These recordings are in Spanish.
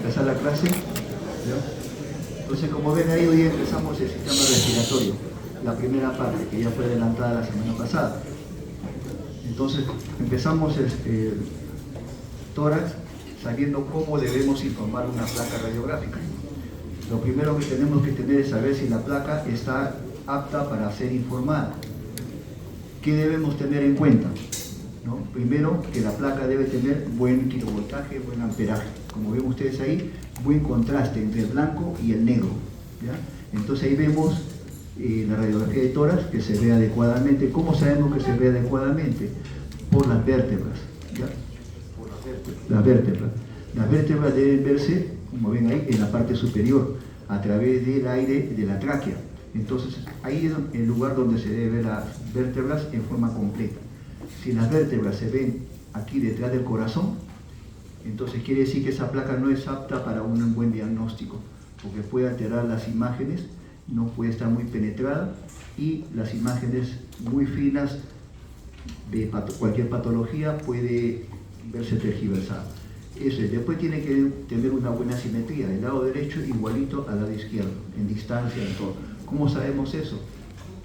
empezar la clase. ¿Ya? Entonces, como ven ahí, hoy empezamos el sistema respiratorio, la primera parte, que ya fue adelantada la semana pasada. Entonces, empezamos tórax, sabiendo cómo debemos informar una placa radiográfica. Lo primero que tenemos que tener es saber si la placa está apta para ser informada. ¿Qué debemos tener en cuenta? ¿No? Primero, que la placa debe tener buen kilovoltaje, buen amperaje. Como ven ustedes ahí, buen contraste entre el blanco y el negro. ¿Ya? Entonces ahí vemos la radiografía de tórax que se ve adecuadamente. ¿Cómo sabemos que se ve adecuadamente? Por las vértebras. ¿Ya? Por las vértebras. Las vértebras deben verse, como ven ahí, en la parte superior, a través del aire de la tráquea. Entonces ahí es el lugar donde se debe ver las vértebras en forma completa. Si las vértebras se ven aquí detrás del corazón, entonces quiere decir que esa placa no es apta para un buen diagnóstico, porque puede alterar las imágenes, no puede estar muy penetrada y las imágenes muy finas de cualquier patología puede verse tergiversada. Eso es. Después tiene que tener una buena simetría, del lado derecho igualito al lado izquierdo, en distancia, en todo. ¿Cómo sabemos eso?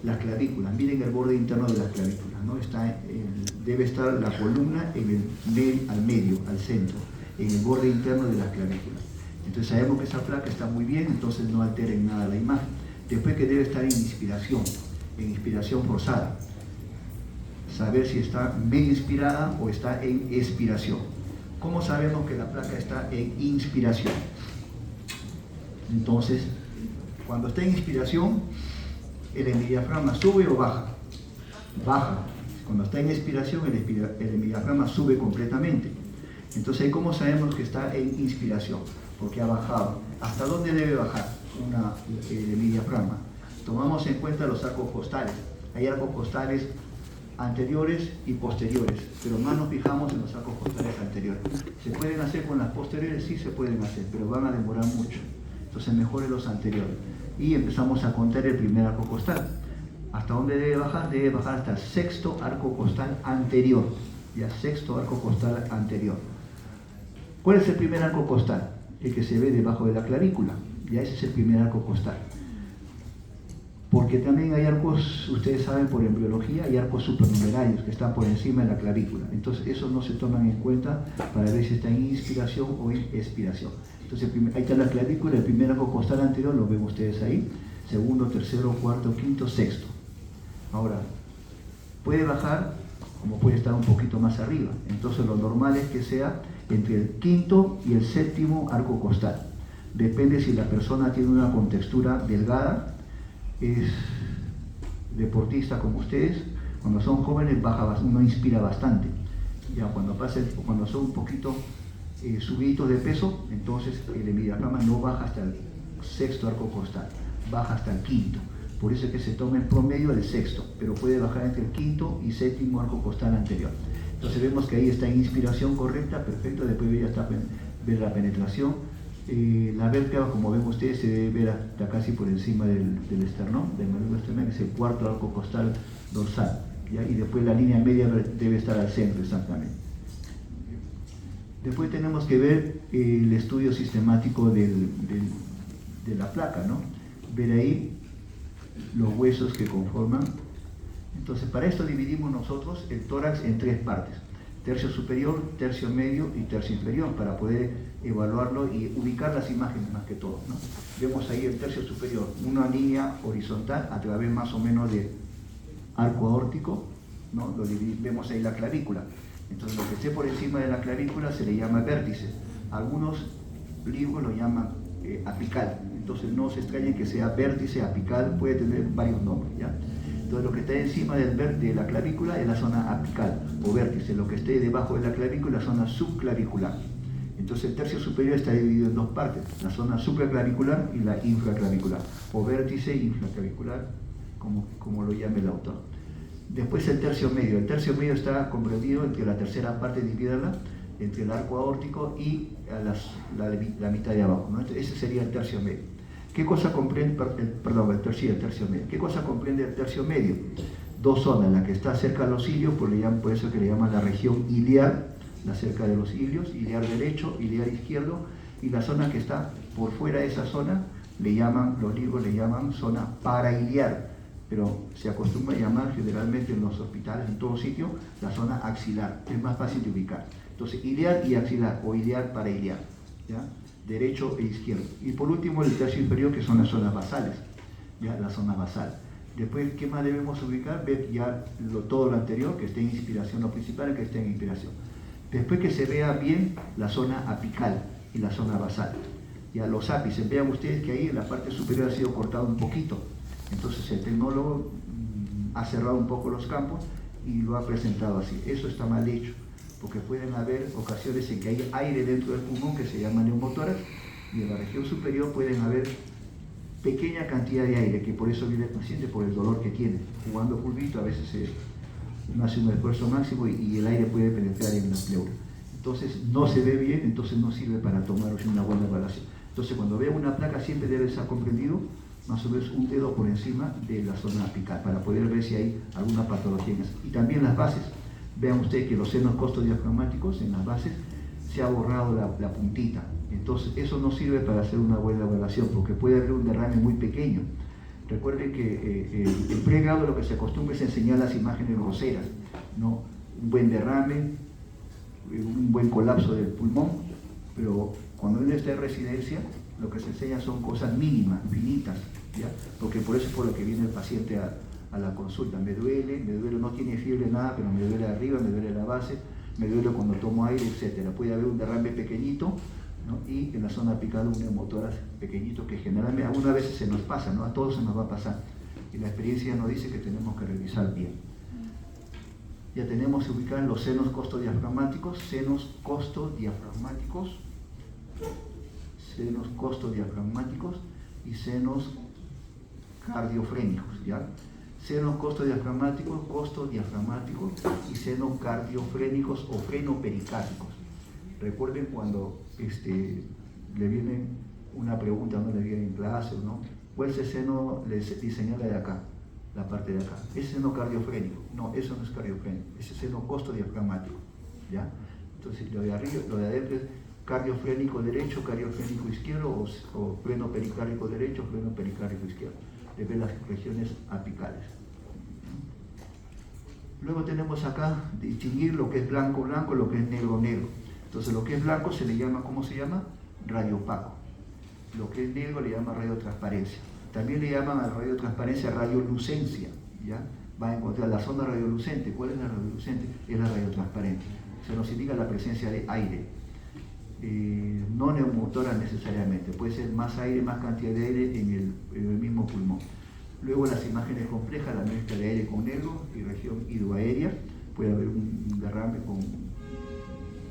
Las clavículas, miren el borde interno de las clavículas, ¿no? Debe estar la columna al medio, al centro, en el borde interno de las clavículas. Entonces sabemos que esa placa está muy bien, entonces no altera en nada la imagen. Después que debe estar en inspiración forzada. Saber si está medio inspirada o está en expiración. ¿Cómo sabemos que la placa está en inspiración? Entonces, cuando está en inspiración, ¿el hemidiafragma sube o baja? Baja. Cuando está en expiración, el hemidiafragma sube completamente. Entonces, ¿cómo sabemos que está en inspiración? Porque ha bajado. ¿Hasta dónde debe bajar el hemidiafragma? Tomamos en cuenta los arcos costales. Hay arcos costales anteriores y posteriores, pero más nos fijamos en los arcos costales anteriores. ¿Se pueden hacer con las posteriores? Sí se pueden hacer, pero van a demorar mucho. Entonces, mejor los anteriores. Y empezamos a contar el primer arco costal. ¿Hasta dónde debe bajar? Debe bajar hasta el sexto arco costal anterior. Ya, sexto arco costal anterior. ¿Cuál es el primer arco costal? El que se ve debajo de la clavícula. Ya ese es el primer arco costal. Porque también hay arcos, ustedes saben por embriología, hay arcos supernumerarios que están por encima de la clavícula. Entonces, esos no se toman en cuenta para ver si está en inspiración o en expiración. Entonces, ahí está la clavícula, el primer arco costal anterior, lo ven ustedes ahí. Segundo, tercero, cuarto, quinto, sexto. Ahora, puede bajar, como puede estar un poquito más arriba. Entonces, lo normal es que sea entre el quinto y el séptimo arco costal. Depende si la persona tiene una contextura delgada, es deportista como ustedes. Cuando son jóvenes uno inspira bastante. Ya cuando son un poquito subiditos de peso, entonces el hemidiafragma no baja hasta el sexto arco costal, baja hasta el quinto. Por eso es que se toma en promedio el sexto, pero puede bajar entre el quinto y séptimo arco costal anterior. Entonces vemos que ahí está en inspiración correcta, perfecto. Después ya está ver la penetración. La vértebra, como ven ustedes, se debe ver hasta casi por encima del esternón, del maluco esternón, que es el cuarto arco costal dorsal, ¿ya? Y después la línea media debe estar al centro exactamente. Después tenemos que ver el estudio sistemático de la placa, ¿no? Ver ahí los huesos que conforman. Entonces, para esto dividimos nosotros el tórax en tres partes: tercio superior, tercio medio y tercio inferior, para poder evaluarlo y ubicar las imágenes más que todo, ¿no? Vemos ahí el tercio superior, una línea horizontal a través más o menos de arco aórtico, ¿no? Vemos ahí la clavícula. Entonces, lo que esté por encima de la clavícula se le llama vértice. Algunos libros lo llaman apical. Entonces, no se extrañen que sea vértice, apical, puede tener varios nombres, ¿ya? Entonces, lo que está encima de la clavícula es la zona apical o vértice. Lo que esté debajo de la clavícula es la zona subclavicular. Entonces, el tercio superior está dividido en dos partes: la zona supraclavicular y la infraclavicular, o vértice infraclavicular, como lo llame el autor. Después, el tercio medio. El tercio medio está comprendido entre la tercera parte, divídala, entre el arco aórtico y la mitad de abajo, ¿no? Entonces, ese sería el tercio medio. ¿Qué cosa comprende, el tercio medio? ¿Qué cosa comprende el tercio medio? Dos zonas: la que está cerca de los ilios, por eso que le llaman la región iliar, la cerca de los ilios, iliar derecho, iliar izquierdo, y la zona que está por fuera de esa zona, los libros le llaman zona parailiar, pero se acostumbra a llamar generalmente en los hospitales, en todo sitio, la zona axilar, es más fácil de ubicar. Entonces, iliar y axilar, o iliar parailiar, ¿ya? Derecho e izquierdo. Y por último, el tercio inferior, que son las zonas basales, ya la zona basal. Después, ¿qué más debemos ubicar? Ver ya todo lo anterior, que esté en inspiración, lo principal es que esté en inspiración. Después que se vea bien la zona apical y la zona basal. Ya los ápices, vean ustedes que ahí en la parte superior ha sido cortado un poquito. Entonces el tecnólogo ha cerrado un poco los campos y lo ha presentado así. Eso está mal hecho, porque pueden haber ocasiones en que hay aire dentro del pulmón que se llama neumotórax, y en la región superior pueden haber pequeña cantidad de aire, que por eso viene el paciente, por el dolor que tiene. Jugando fulbito a veces uno hace un esfuerzo máximo y el aire puede penetrar en la pleura. Entonces no se ve bien, entonces no sirve para tomar una buena evaluación. Entonces cuando vean una placa siempre debe estar comprendido más o menos un dedo por encima de la zona apical para poder ver si hay alguna patología en eso. Y también las bases. Vean ustedes que los senos costodiafragmáticos en las bases se ha borrado la puntita. Entonces eso no sirve para hacer una buena evaluación porque puede haber un derrame muy pequeño. Recuerden que en pregrado lo que se acostumbra es enseñar las imágenes groseras, ¿no? Un buen derrame, un buen colapso del pulmón, pero cuando uno está en residencia lo que se enseña son cosas mínimas, finitas, ¿ya? Porque por eso es por lo que viene el paciente a la consulta. Me duele, no tiene fiebre, nada, pero me duele arriba, me duele la base, me duele cuando tomo aire, etc. Puede haber un derrame pequeñito, ¿no? Y en la zona apical un neumotórax pequeñito que generalmente algunas veces se nos pasa, ¿no? A todos se nos va a pasar. Y la experiencia nos dice que tenemos que revisar bien. Ya tenemos que ubicar los senos costodiafragmáticos, senos costodiafragmáticos y senos cardiofrénicos, ¿ya? Senos costodiafragmáticos y senos cardiofrénicos o frenopericárticos. Recuerden cuando le viene una pregunta, no le viene en clase, ¿no? ¿Cuál es el seno? Le señala de acá, la parte de acá. ¿Es seno cardiofrénico? No, eso no es cardiofrénico, ese seno costodiafragmático, ¿ya? Entonces lo de arriba, lo de adentro es cardiofrénico derecho, cardiofrénico izquierdo o frenopericárdico derecho, frenopericárdico izquierdo. De ver las regiones apicales. Luego tenemos acá distinguir lo que es blanco, blanco, lo que es negro, negro. Entonces lo que es blanco se le llama, ¿cómo se llama? Radio opaco. Lo que es negro le llama radiotransparencia. También le llaman a la radiotransparencia radiolucencia, ¿ya? Va a encontrar la zona radiolucente. ¿Cuál es la radiolucente? Es la radiotransparente. Se nos indica la presencia de aire. No neumotórax necesariamente, puede ser más aire, más cantidad de aire en el mismo pulmón. Luego las imágenes complejas, la mezcla de aire con negro y región hidroaérea, puede haber un derrame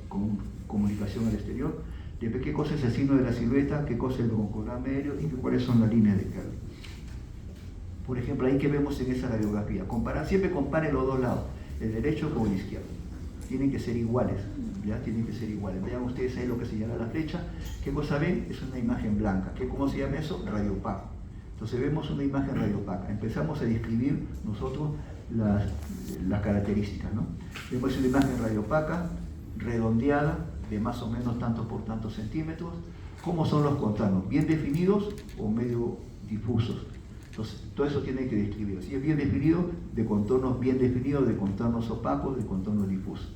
con comunicación al exterior. Después, ¿qué cosa es el signo de la silueta? ¿Qué cosa es el broncodermo aéreo? ¿Y cuáles son las líneas de carga? Por ejemplo, ahí que vemos en esa radiografía. Siempre comparen los dos lados, el derecho con el izquierdo. Tienen que ser iguales, ya tienen que ser iguales. Vean ustedes ahí lo que señala la flecha. ¿Qué cosa ven? Es una imagen blanca. ¿Cómo se llama eso? Radio opaco. Entonces vemos una imagen radio opaca. Empezamos a describir nosotros las características, ¿no? Vemos una imagen radio opaca, redondeada, de más o menos tantos por tantos centímetros. ¿Cómo son los contornos? ¿Bien definidos o medio difusos? Entonces, todo eso tiene que describir. Si es bien definido, de contornos bien definidos, de contornos opacos, de contornos difusos.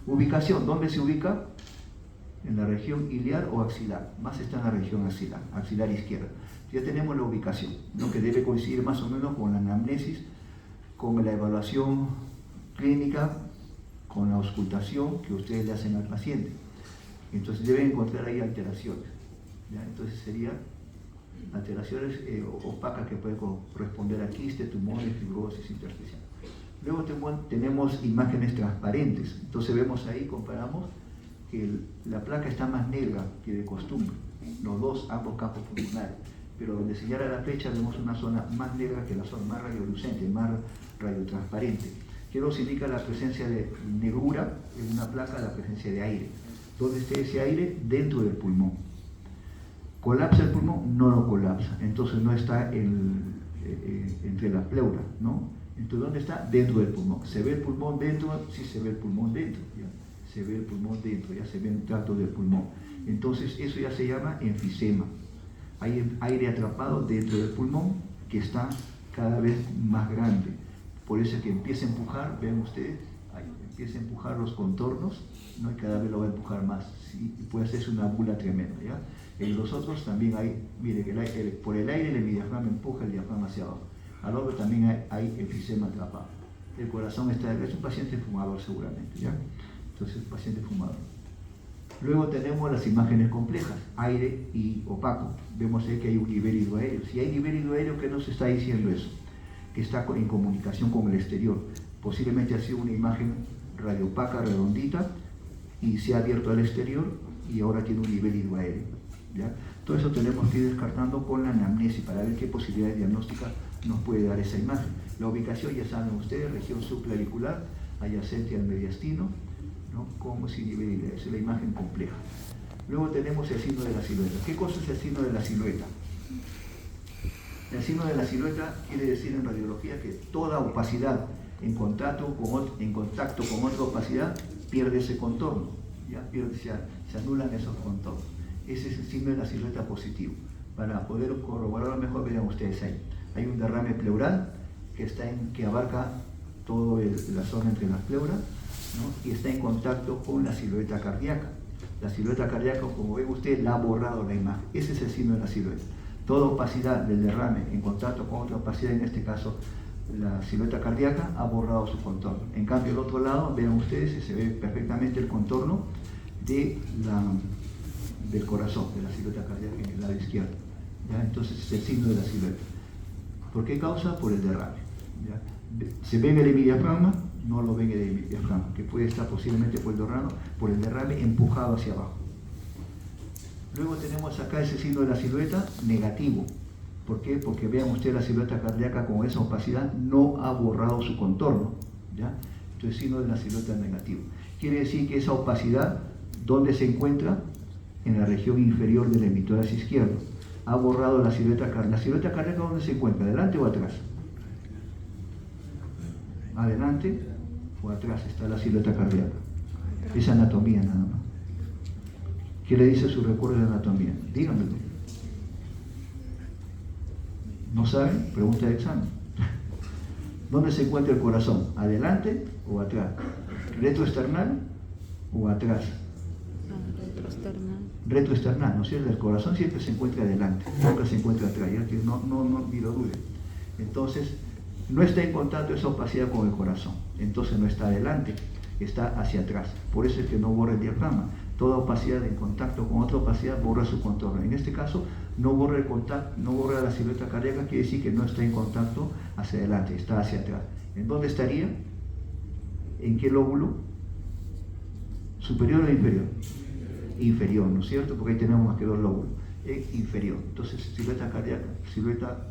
Ubicación, ¿dónde se ubica? En la región iliar o axilar. Más está en la región axilar, axilar izquierda. Ya tenemos la ubicación, ¿no? Que debe coincidir más o menos con la anamnesis, con la evaluación clínica, con la auscultación que ustedes le hacen al paciente. Entonces deben encontrar ahí alteraciones, ¿ya? Entonces serían alteraciones opacas que pueden corresponder a quistes, tumores, fibrosis intersticial. Luego tenemos imágenes transparentes. Entonces vemos ahí, comparamos, que la placa está más negra que de costumbre, ambos campos pulmonares, pero donde señala la flecha vemos una zona más negra que la zona más radiolucente, más radiotransparente, que nos indica la presencia de negrura en una placa, la presencia de aire. ¿Dónde está ese aire? Dentro del pulmón. ¿Colapsa el pulmón? No lo colapsa, entonces no está entre la pleura, ¿no? Entonces, ¿dónde está? Dentro del pulmón. ¿Se ve el pulmón dentro? Sí, se ve el pulmón dentro, ¿ya? Se ve el pulmón dentro, ya se ve un trato del pulmón. Entonces eso ya se llama enfisema. Hay aire atrapado dentro del pulmón que está cada vez más grande. Por eso es que empieza a empujar, ven ustedes, empieza a empujar los contornos, ¿no? Y cada vez lo va a empujar más. ¿Sí? Y puede hacerse una bula tremenda, ¿ya? En los otros también hay, mire, que por el aire el diafragma empuja el diafragma hacia abajo. Al otro también hay enfisema atrapado. El corazón es un paciente fumador seguramente, ¿ya? Entonces, paciente fumador. Luego tenemos las imágenes complejas, aire y opaco. Vemos ahí que hay un nivel hidroaéreo. Si hay nivel hidroaéreo, ¿qué nos está diciendo eso? Que está en comunicación con el exterior. Posiblemente ha sido una imagen radiopaca, redondita, y se ha abierto al exterior y ahora tiene un nivel hidroaéreo, ¿ya? Todo eso tenemos que ir descartando con la anamnesis para ver qué posibilidades diagnósticas nos puede dar esa imagen. La ubicación, ya saben ustedes, región subclavicular, adyacente al mediastino, ¿no? Como si nivel hidroaéreo, es la imagen compleja. Luego tenemos el signo de la silueta. ¿Qué cosa es el signo de la silueta? El signo de la silueta quiere decir en radiología que toda opacidad en contacto con otra opacidad pierde ese contorno, ¿ya? Se anulan esos contornos. Ese es el signo de la silueta positivo. Para poder corroborarlo mejor, vean ustedes ahí. Hay un derrame pleural que abarca toda la zona entre las pleuras, ¿no? Y está en contacto con la silueta cardíaca. La silueta cardíaca, como ven ustedes, la ha borrado la imagen. Ese es el signo de la silueta. Toda opacidad del derrame en contacto con otra opacidad, en este caso la silueta cardíaca, ha borrado su contorno. En cambio, el otro lado, vean ustedes, se ve perfectamente el contorno del corazón, de la silueta cardíaca en el lado izquierdo, ¿ya? Entonces es el signo de la silueta. ¿Por qué causa? Por el derrame, ¿ya? Se ve en el hemidiafragma, no lo ven en el hemidiafragma, que puede estar posiblemente por el derrame empujado hacia abajo. Luego tenemos acá ese signo de la silueta negativo. ¿Por qué? Porque vean ustedes la silueta cardíaca con esa opacidad no ha borrado su contorno, ¿ya? Entonces signo de la silueta negativo. Quiere decir que esa opacidad, ¿dónde se encuentra? En la región inferior del hemitórax izquierdo. Ha borrado la silueta cardíaca. ¿La silueta cardíaca dónde se encuentra? ¿Adelante o atrás? Adelante o atrás está la silueta cardíaca. Es anatomía nada más. ¿Qué le dice su recuerdo de anatomía? Díganmelo. ¿No saben? Pregunta de examen. ¿Dónde se encuentra el corazón? ¿Adelante o atrás? ¿Retroesternal o atrás? Retroesternal. Retroesternal, ¿no es cierto? El corazón siempre se encuentra adelante, nunca se encuentra atrás, ya que no, ni lo duden. Entonces, no está en contacto esa opacidad con el corazón, entonces no está adelante, está hacia atrás. Por eso es que no borra el diafragma. Toda opacidad en contacto con otra opacidad borra su contorno. En este caso, no borra el contacto, no borra la silueta cardíaca, quiere decir que no está en contacto hacia adelante, está hacia atrás. ¿En dónde estaría? ¿En qué lóbulo? ¿Superior o inferior? Inferior, ¿no es cierto? Porque ahí tenemos más que dos lóbulos. Inferior. Entonces, silueta cardíaca, silueta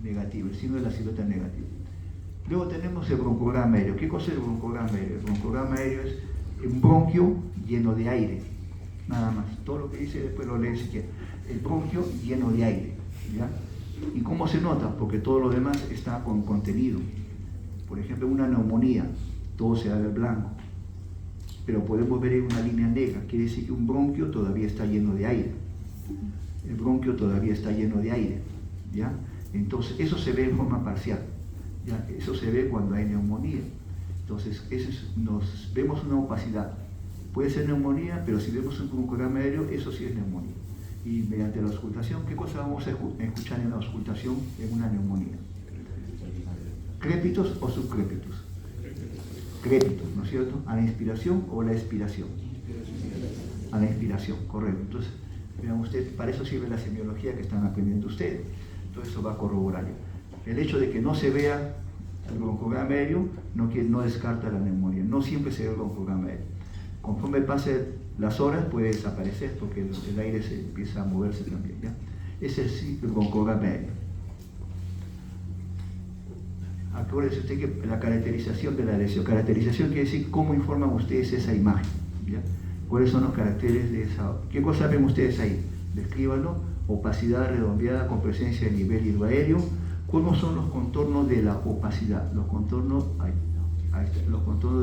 negativa, el signo de la silueta negativa. Luego tenemos el broncograma aéreo. ¿Qué cosa es el broncograma aéreo? El broncograma aéreo es un bronquio lleno de aire, nada más. Todo lo que dice después lo leen si quieren. El bronquio lleno de aire, ¿ya? ¿Y cómo se nota? Porque todo lo demás está con contenido. Por ejemplo, una neumonía, todo se ve blanco, pero podemos ver en una línea negra, quiere decir que un bronquio todavía está lleno de aire. El bronquio todavía está lleno de aire, ¿ya? Entonces, eso se ve en forma parcial, ¿ya? Eso se ve cuando hay neumonía. Entonces, nos vemos una opacidad. Puede ser neumonía, pero si vemos un broncograma aéreo, eso sí es neumonía. Y mediante la auscultación, ¿qué cosa vamos a escuchar en la auscultación en una neumonía? ¿Crépitos o subcrépitos? Crépitos, ¿no es cierto? ¿A la inspiración o la expiración? A la inspiración, correcto. Entonces, vean ustedes, para eso sirve la semiología que están aprendiendo ustedes. Todo eso va a corroborar. El hecho de que no se vea el broncograma aéreo no descarta la neumonía. No siempre se ve el broncograma aéreo. Conforme pasen las horas puede desaparecer porque el aire se empieza a moverse también, ¿ya? Ese es el broncograma aéreo. Acuérdense usted que la caracterización de la lesión. Caracterización quiere decir cómo informan ustedes esa imagen, ¿ya? ¿Cuáles son los caracteres de esa? ¿Qué cosa ven ustedes ahí? Descríbanlo. Opacidad redondeada con presencia de nivel hidroaéreo. ¿Cómo son los contornos de la opacidad? Los contornos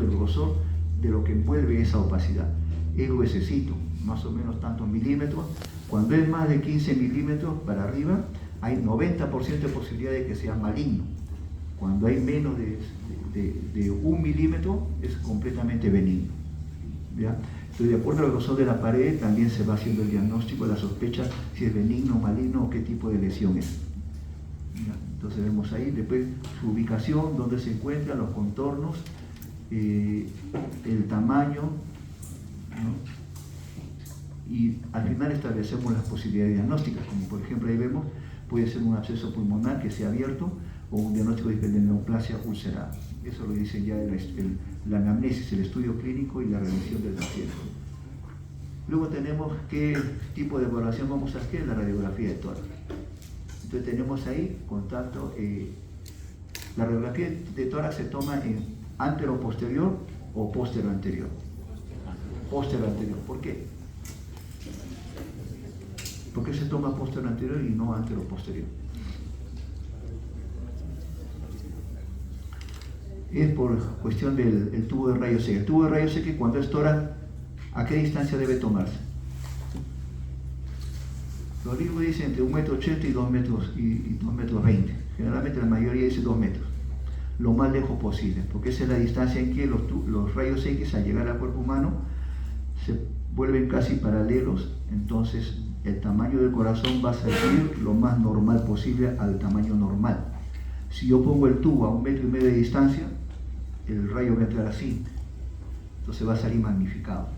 del grosor de lo que envuelve esa opacidad. Es gruesecito, más o menos tantos milímetros. Cuando es más de 15 milímetros para arriba, hay 90% de posibilidad de que sea maligno. Cuando hay menos de 1 milímetro, es completamente benigno. ¿Ya? Entonces, de acuerdo a la grosor de la pared, también se va haciendo el diagnóstico, la sospecha si es benigno, maligno o qué tipo de lesión es. ¿Ya? Entonces vemos ahí, después su ubicación, dónde se encuentran, los contornos, el tamaño, ¿no? Y al final establecemos las posibilidades diagnósticas, como por ejemplo ahí vemos, puede ser un absceso pulmonar que sea abierto o un diagnóstico de neoplasia ulcerada. Eso lo dice ya la anamnesis, el estudio clínico y la revisión del paciente. Luego tenemos qué tipo de evaluación vamos a hacer, la radiografía de tórax. Entonces tenemos ahí contacto, la radiografía de tórax se toma en antero-posterior o póstero-anterior. Póstero-anterior, ¿por qué? ¿Por qué se toma póstero-anterior y no antero-posterior? Es por cuestión del tubo de rayos X. El tubo de rayos X, cuando es tórax, ¿a qué distancia debe tomarse? Los libros dicen entre 1,80 m y 2,20 m. Generalmente la mayoría dice 2 metros. Lo más lejos posible, porque esa es la distancia en que los rayos X al llegar al cuerpo humano se vuelven casi paralelos, entonces el tamaño del corazón va a salir lo más normal posible al tamaño normal. Si yo pongo el tubo a 1,5 m de distancia, el rayo va a entrar así, entonces va a salir magnificado.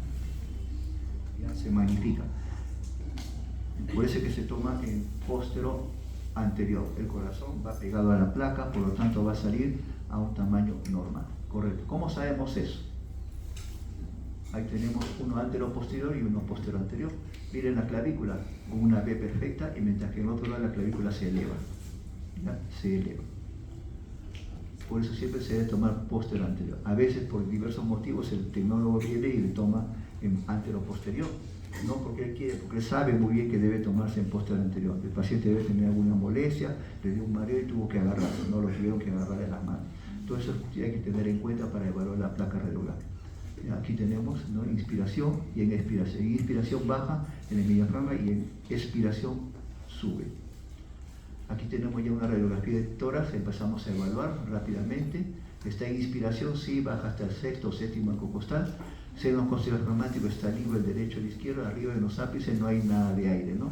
Ya se magnifica. Por eso es que se toma en póstero anterior. El corazón va pegado a la placa, por lo tanto va a salir a un tamaño normal. Correcto. ¿Cómo sabemos eso? Ahí tenemos uno antero posterior y uno postero anterior. Miren la clavícula con una V perfecta, y mientras que en otro lado la clavícula se eleva. ¿Ya? Se eleva. Por eso siempre se debe tomar postero anterior. A veces por diversos motivos el tecnólogo viene y le toma en antero posterior. No porque él quiere, porque él sabe muy bien que debe tomarse en postero anterior. El paciente debe tener alguna molestia, le dio un mareo y tuvo que agarrarlo, no lo tuvieron que agarrar de las manos. Todo eso hay que tener en cuenta para evaluar la placa radiográfica. Aquí tenemos, ¿no?, inspiración y en expiración. En inspiración baja en el diafragma y en expiración sube. Aquí tenemos ya una radiografía de tórax, empezamos a evaluar rápidamente. Está en inspiración, sí, baja hasta el sexto o séptimo arco costal. Senos diafragmático está libre el derecho y el izquierdo, arriba en los ápices no hay nada de aire, ¿no?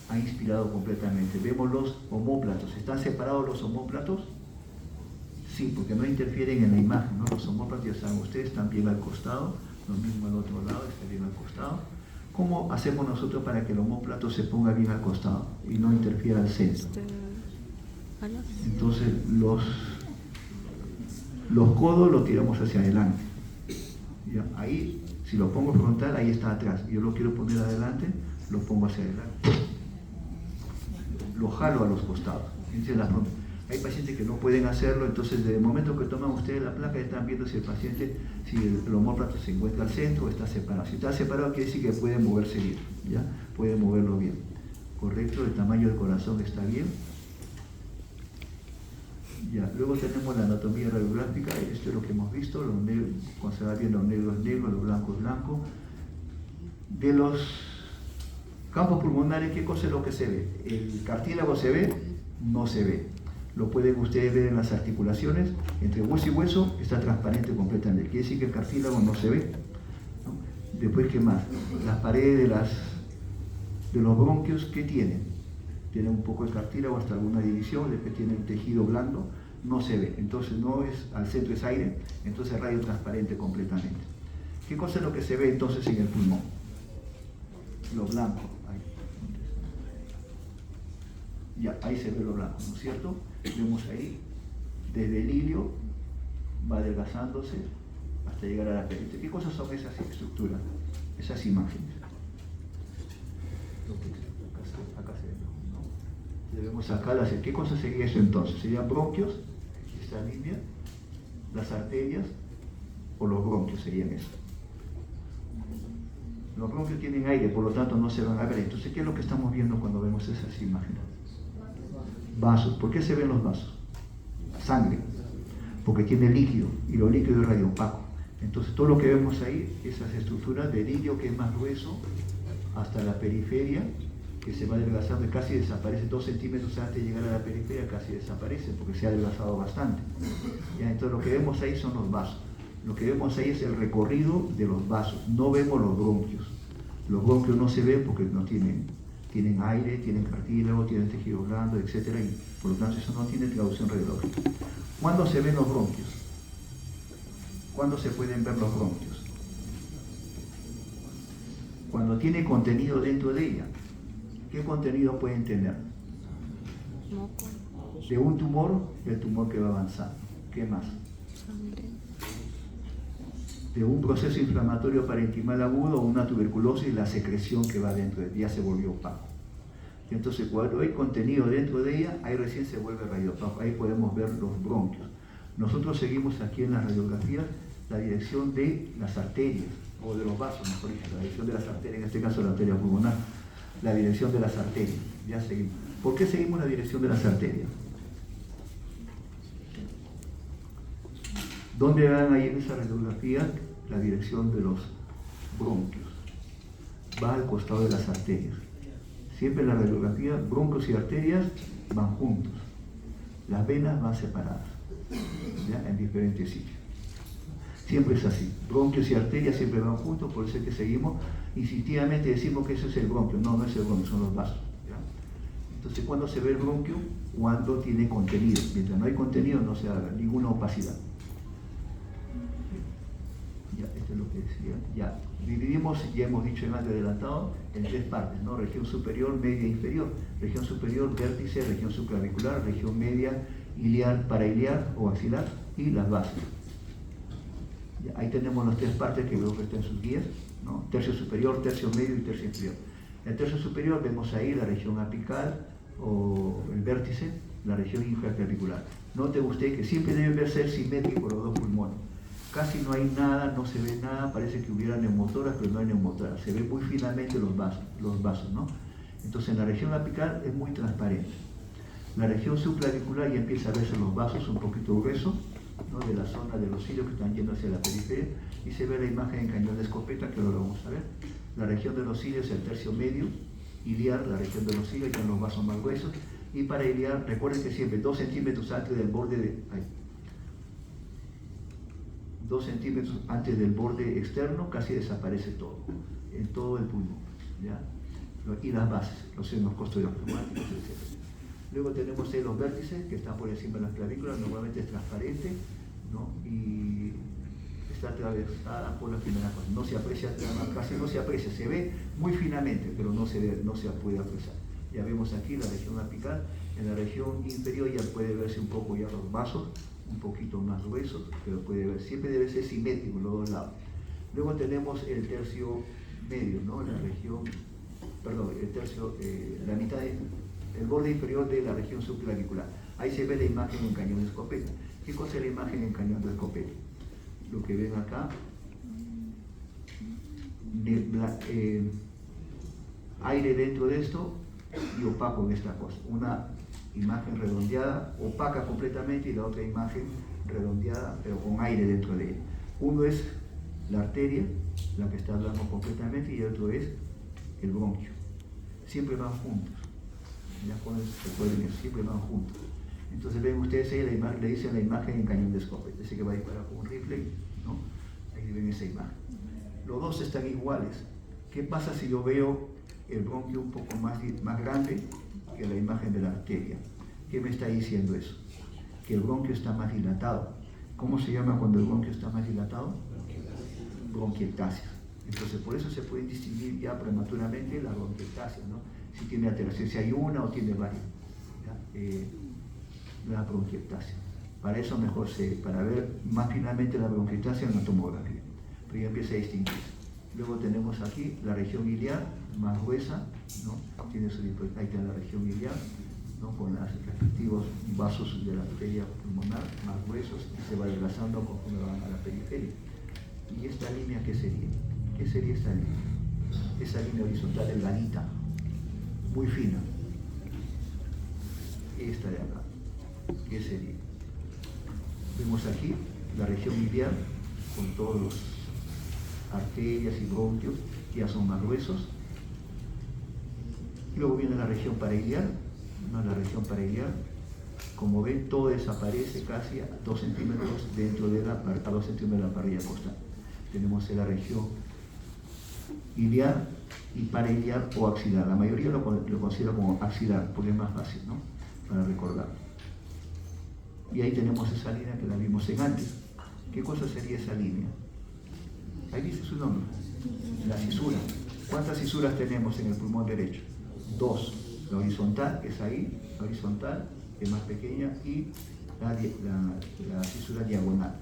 Ha inspirado completamente. Vemos los omóplatos. ¿Están separados los omóplatos? Sí, porque no interfieren en la imagen, ¿no? Los omóplatos, ya saben ustedes, están bien al costado, lo mismo al otro lado, está bien al costado. ¿Cómo hacemos nosotros para que el omóplato se ponga bien al costado y no interfiera al centro? Entonces los codos los tiramos hacia adelante. ¿Ya? Ahí, si lo pongo frontal, ahí está atrás. Yo lo quiero poner adelante, lo pongo hacia adelante. Lo jalo a los costados. Hay pacientes que no pueden hacerlo, entonces desde el momento que toman ustedes la placa están viendo si el paciente, si el omóplato se encuentra al centro o está separado. Si está separado quiere decir que puede moverse bien, ¿ya? Puede moverlo bien. Correcto, el tamaño del corazón está bien. Ya. Luego tenemos la anatomía radiográfica, esto es lo que hemos visto, los negros, cuando se va viendo los negros negros, los blancos blancos. De los campos pulmonares, ¿qué cosa es lo que se ve? ¿El cartílago se ve? No se ve. Lo pueden ustedes ver en las articulaciones, entre hueso y hueso está transparente completamente. Quiere decir que el cartílago no se ve, ¿no? Después, ¿qué más? Las paredes de los bronquios, ¿qué tienen? Tienen un poco de cartílago hasta alguna división, después tienen tejido blando, no se ve. Entonces no es, al centro es aire, entonces radio transparente completamente. ¿Qué cosa es lo que se ve entonces en el pulmón? Lo blanco. Ya, ahí se ve lo blanco, ¿no es cierto? Vemos ahí, desde el ilio, va adelgazándose hasta llegar a la perite. ¿Qué cosas son esas estructuras, esas imágenes? Acá se ve, ¿no? Debemos sacarlas. ¿Qué cosa sería eso entonces? ¿Serían bronquios, esta línea, las arterias o los bronquios serían eso? Los bronquios tienen aire, por lo tanto no se van a ver. Entonces, ¿qué es lo que estamos viendo cuando vemos esas imágenes? Vasos. ¿Por qué se ven los vasos? Sangre. Porque tiene líquido, y lo líquido es radiopaco. Entonces todo lo que vemos ahí, esas estructuras de lirio que es más grueso, hasta la periferia, que se va adelgazando y casi desaparece, 2 centímetros antes de llegar a la periferia casi desaparece porque se ha adelgazado bastante. ¿Ya? Entonces lo que vemos ahí son los vasos. Lo que vemos ahí es el recorrido de los vasos, no vemos los bronquios. Los bronquios no se ven porque no tienen aire, tienen cartílago, tienen tejido blando, etc. Y por lo tanto eso no tiene traducción radiológica. ¿Cuándo se ven los bronquios? ¿Cuándo se pueden ver los bronquios? Cuando tiene contenido dentro de ella. ¿Qué contenido pueden tener? Moco. De un tumor, el tumor que va avanzando. ¿Qué más? Sangre. De un proceso inflamatorio parenquimal agudo o una tuberculosis, la secreción que va dentro de ella se volvió opaco. Y entonces cuando hay contenido dentro de ella, ahí recién se vuelve radiopaco, ahí podemos ver los bronquios. Nosotros seguimos aquí en la radiografía la dirección de las arterias, o de los vasos, mejor dicho, la dirección de las arterias, en este caso la arteria pulmonar, la dirección de las arterias, ya seguimos. ¿Por qué seguimos la dirección de las arterias? ¿Dónde van ahí en esa radiografía la dirección de los bronquios? Va al costado de las arterias. Siempre en la radiografía, bronquios y arterias van juntos. Las venas van separadas, ¿ya? En diferentes sitios. Siempre es así. Bronquios y arterias siempre van juntos, por eso es que seguimos instintivamente decimos que eso es el bronquio. No, no es el bronquio, son los vasos, ¿ya? Entonces, ¿cuándo se ve el bronquio? Cuando tiene contenido. Mientras no hay contenido, no se haga ninguna opacidad. Ya, esto es lo que decía. Ya, dividimos, ya hemos dicho en antes adelantado, en 3 partes, ¿no? Región superior, media e inferior. Región superior, vértice, región subclavicular, región media, iliar, parailiar o axilar y las bases. Ya, ahí tenemos las 3 partes que veo que están en sus guías, ¿no? Tercio superior, tercio medio y tercio inferior. En el tercio superior vemos ahí la región apical o el vértice, la región infraclavicular. Note usted que siempre debe ser simétrico los 2 pulmones. Casi no hay nada, no se ve nada, parece que hubiera neumotoras, pero no hay neumotoras. Se ve muy finamente los vasos, ¿no? Entonces en la región apical es muy transparente. La región subclavicular ya empieza a verse los vasos un poquito gruesos, ¿no? De la zona de los cilios que están yendo hacia la periferia, y se ve la imagen en cañón de escopeta, que ahora lo vamos a ver. La región de los cilios, el tercio medio, iliar, la región de los cilios, ya los vasos más gruesos, y para iliar, recuerden que siempre 2 centímetros antes del borde de... 2 centímetros antes del borde externo, casi desaparece todo, en todo el pulmón, ¿ya? Y las bases, los senos costodiofreumáticos, etc. Luego tenemos ahí los vértices, que están por encima de las clavículas, normalmente es transparente, ¿no? Y está atravesada por la primera cosa. No se aprecia, casi no se aprecia, se ve muy finamente, pero no se puede apreciar. Ya vemos aquí la región apical, en la región inferior ya puede verse un poco ya los vasos, un poquito más gruesos, pero puede ver, siempre debe ser simétrico en los 2 lados. Luego tenemos el tercio medio, ¿no? La región, perdón, el tercio, la mitad, el borde inferior de la región subclavicular. Ahí se ve la imagen en cañón de escopeta. ¿Qué cosa es la imagen en cañón de escopeta? Lo que ven acá, aire dentro de esto y opaco en esta cosa. Una imagen redondeada, opaca completamente, y la otra imagen redondeada, pero con aire dentro de ella. Uno es la arteria, la que está hablando completamente, y el otro es el bronquio. Siempre van juntos. Ya con eso se pueden ver, siempre van juntos. Entonces ven ustedes ahí la imagen, le dicen la imagen en cañón de escopeta, dice que va a disparar con un rifle, ¿no? Ahí ven esa imagen. Los 2 están iguales. ¿Qué pasa si yo veo el bronquio un poco más grande que la imagen de la arteria? ¿Qué me está diciendo eso? Que el bronquio está más dilatado. ¿Cómo se llama cuando el bronquio está más dilatado? Bronquiectasia. Entonces por eso se puede distinguir ya prematuramente la bronquiectasia, ¿no? Si tiene alteración, si hay una o tiene varias, la bronquiectasia. Para eso mejor para ver más finalmente la bronquiectasia en la tomografía, pero ya empieza a distinguirse. Luego tenemos aquí la región iliar, más gruesa, ¿no? Tiene ahí está la región iliar, ¿no? Con los respectivos vasos de la arteria pulmonar más gruesos, y se va desplazando conforme van a la periferia. ¿Y esta línea qué sería? ¿Qué sería esta línea? Esa línea horizontal delgadita, muy fina. Esta de acá, ¿qué sería? Vemos aquí la región iliar con todos los arterias y bronquios, ya son más gruesos, Luego viene la región parailiar, ¿no? La región parailiar, como ven, todo desaparece casi a 2 centímetros dentro de a 2 centímetros de la parrilla costal. Tenemos la región iliar y parailiar o axilar. La mayoría lo considera como axilar, porque es más fácil, ¿no? Para recordar. Y ahí tenemos esa línea que la vimos en antes. ¿Qué cosa sería esa línea? Ahí dice su nombre, la cisura. ¿Cuántas cisuras tenemos en el pulmón derecho? 2. La horizontal, que es ahí, la horizontal, que es más pequeña, y la cisura diagonal,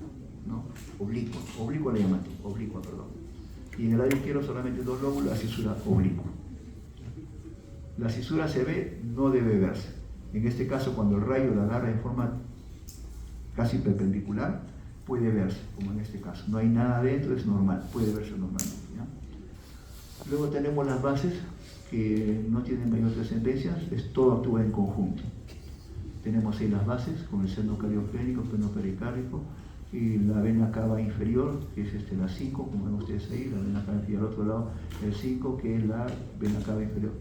¿no? Oblicua le llaman, oblicua, perdón. Y en el lado izquierdo solamente 2 lóbulos, la cisura oblicua. La cisura se ve, no debe verse. En este caso, cuando el rayo la agarra en forma casi perpendicular, puede verse, como en este caso. No hay nada adentro, es normal, puede verse normalmente, ¿ya? Luego tenemos las bases, que no tienen mayor trascendencia, todo actúa en conjunto. Tenemos ahí las bases, con el seno cardiogénico, seno pericárdico, y la vena cava inferior, que es la 5, como ven ustedes ahí, la vena cava inferior al otro lado, el 5, que es la vena cava inferior,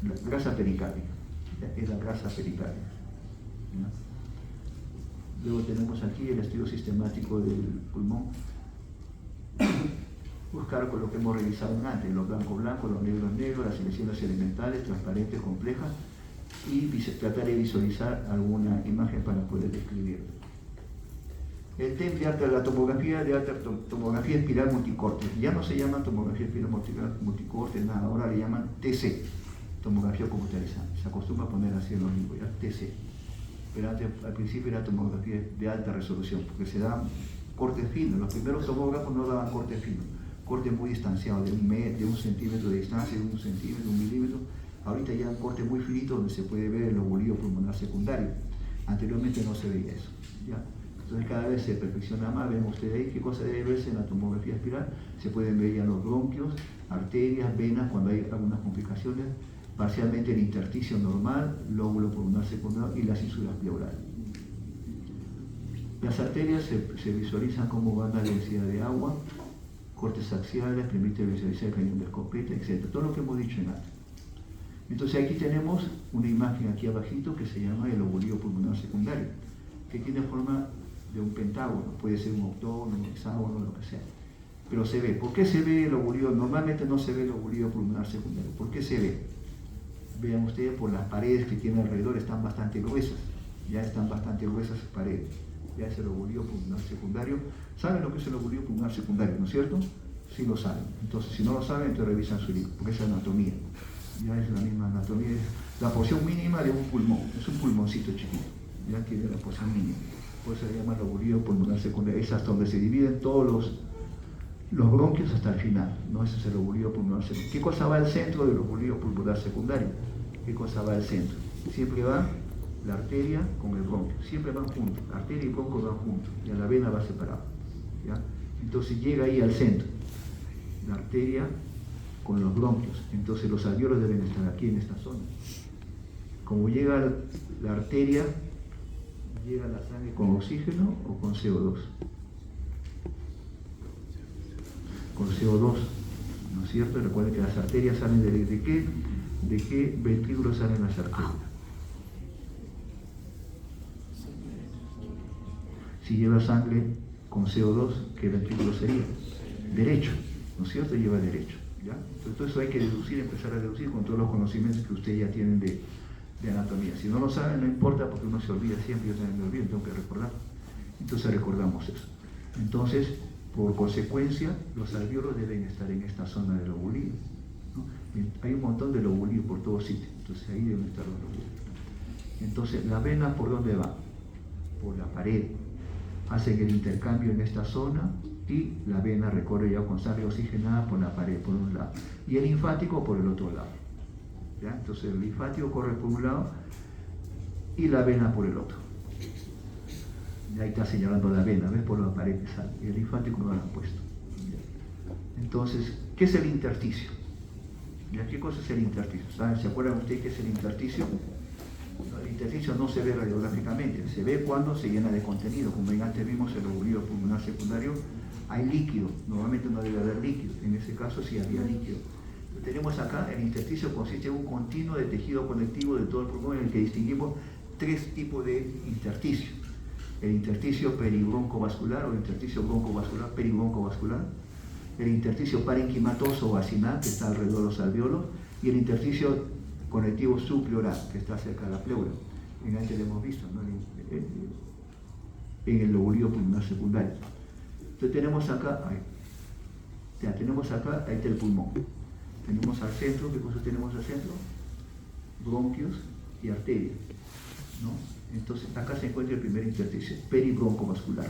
la grasa pericárdica, es la grasa pericárdica, ¿ya? Luego tenemos aquí el estudio sistemático del pulmón. Buscar con lo que hemos revisado antes, los blancos blancos, los negros negros, las selecciones elementales, transparentes, complejas, y tratar de visualizar alguna imagen para poder describirlo. El TEM de la tomografía espiral multicorte. Ya no se llama tomografía espiral multicorte, nada, ahora le llaman TC, tomografía computarizada. Se acostumbra a poner así en los libros, ya, TC. Pero antes, al principio era tomografía de alta resolución, porque se daban cortes finos. Los primeros tomógrafos no daban cortes finos, cortes muy distanciados, de 1 centímetro de distancia, de 1 centímetro, 1 milímetro. Ahorita ya un corte muy finito donde se puede ver el lobulillo pulmonar secundario. Anteriormente no se veía eso, ¿ya? Entonces cada vez se perfecciona más. Ven ustedes ahí qué cosa debe verse en la tomografía espiral. Se pueden ver ya los bronquios, arterias, venas, cuando hay algunas complicaciones, parcialmente el intersticio normal, lóbulo pulmonar secundario y las cisuras pleurales. Las arterias se visualizan como van a densidad de agua, cortes axiales, permite visualizar el cañón de escopeta, etc. Todo lo que hemos dicho en antes. Entonces aquí tenemos una imagen aquí abajito que se llama el lobulillo pulmonar secundario, que tiene forma de un pentágono, puede ser un octógono, un hexágono, lo que sea. Pero se ve. ¿Por qué se ve el lobulillo? Normalmente no se ve el lobulillo pulmonar secundario. ¿Por qué se ve? Vean ustedes, por las paredes que tiene alrededor, están bastante gruesas. Ya están bastante gruesas sus paredes. Ya es el lobulillo pulmonar secundario. ¿Saben lo que es el lobulillo pulmonar secundario, no es cierto? Sí lo saben. Entonces, si no lo saben, entonces revisan su libro, porque es anatomía. Ya es la misma anatomía, es la porción mínima de un pulmón. Es un pulmoncito chiquito. Ya tiene la porción mínima. Por eso se llama lobulillo pulmonar secundario. Es hasta donde se dividen todos los bronquios hasta el final, ¿no? Ese es el lobulillo pulmonar secundario. ¿Qué cosa va al centro del lobulillo pulmonar secundario? ¿Qué cosa va al centro? Siempre va la arteria con el bronquio, siempre van juntos, arteria y bronquio van juntos, y la vena va separada, ¿ya? Entonces llega ahí al centro, la arteria con los bronquios, entonces los alvéolos deben estar aquí en esta zona. Como llega la arteria, llega la sangre con oxígeno o con CO2. Con CO2, ¿no es cierto? Recuerden que las arterias salen ¿de qué ventrículo salen las arterias? Si lleva sangre con CO2, ¿qué ventrículo sería? Derecho, ¿no es cierto? Lleva derecho, ¿ya? Entonces todo eso hay que deducir, empezar a deducir con todos los conocimientos que ustedes ya tienen de anatomía. Si no lo saben, no importa, porque uno se olvida siempre, yo también me olvido, tengo que recordar. Entonces recordamos eso. Entonces, por consecuencia, los alvéolos deben estar en esta zona del lobulillo, ¿no? Hay un montón de lobulillos por todos sitios, entonces ahí deben estar los lobulillos. Entonces, ¿la vena por dónde va? Por la pared. Hacen el intercambio en esta zona y la vena recorre ya con sangre oxigenada por la pared, por un lado, y el linfático por el otro lado, ¿ya? Entonces el linfático corre por un lado y la vena por el otro. Y ahí está señalando la vena, ¿ves? Por la pared que sale, y el linfático no lo han puesto, ¿ya? Entonces, ¿qué es el intersticio? ¿Ya? ¿Qué cosa es el intersticio? ¿Saben? ¿Se acuerdan ustedes qué es el intersticio? El intersticio no se ve radiográficamente, se ve cuando se llena de contenido. Como antes vimos el lobulillo pulmonar secundario, hay líquido, normalmente no debe haber líquido, en ese caso sí había líquido. Tenemos acá, el intersticio consiste en un continuo de tejido conectivo de todo el pulmón en el que distinguimos tres tipos de intersticio. El intersticio peribroncovascular o el intersticio broncovascular, peribroncovascular, el intersticio parenquimatoso o acinal, que está alrededor de los alveolos, y el intersticio conectivo subpleural, que está cerca de la pleura. Antes lo hemos visto, ¿no? En el lobulillo pulmonar secundario. Entonces tenemos acá, ahí está el pulmón. Tenemos al centro, ¿qué cosas tenemos al centro? Bronquios y arterias, ¿no? Entonces acá se encuentra el primer intersticio, peribroncovascular,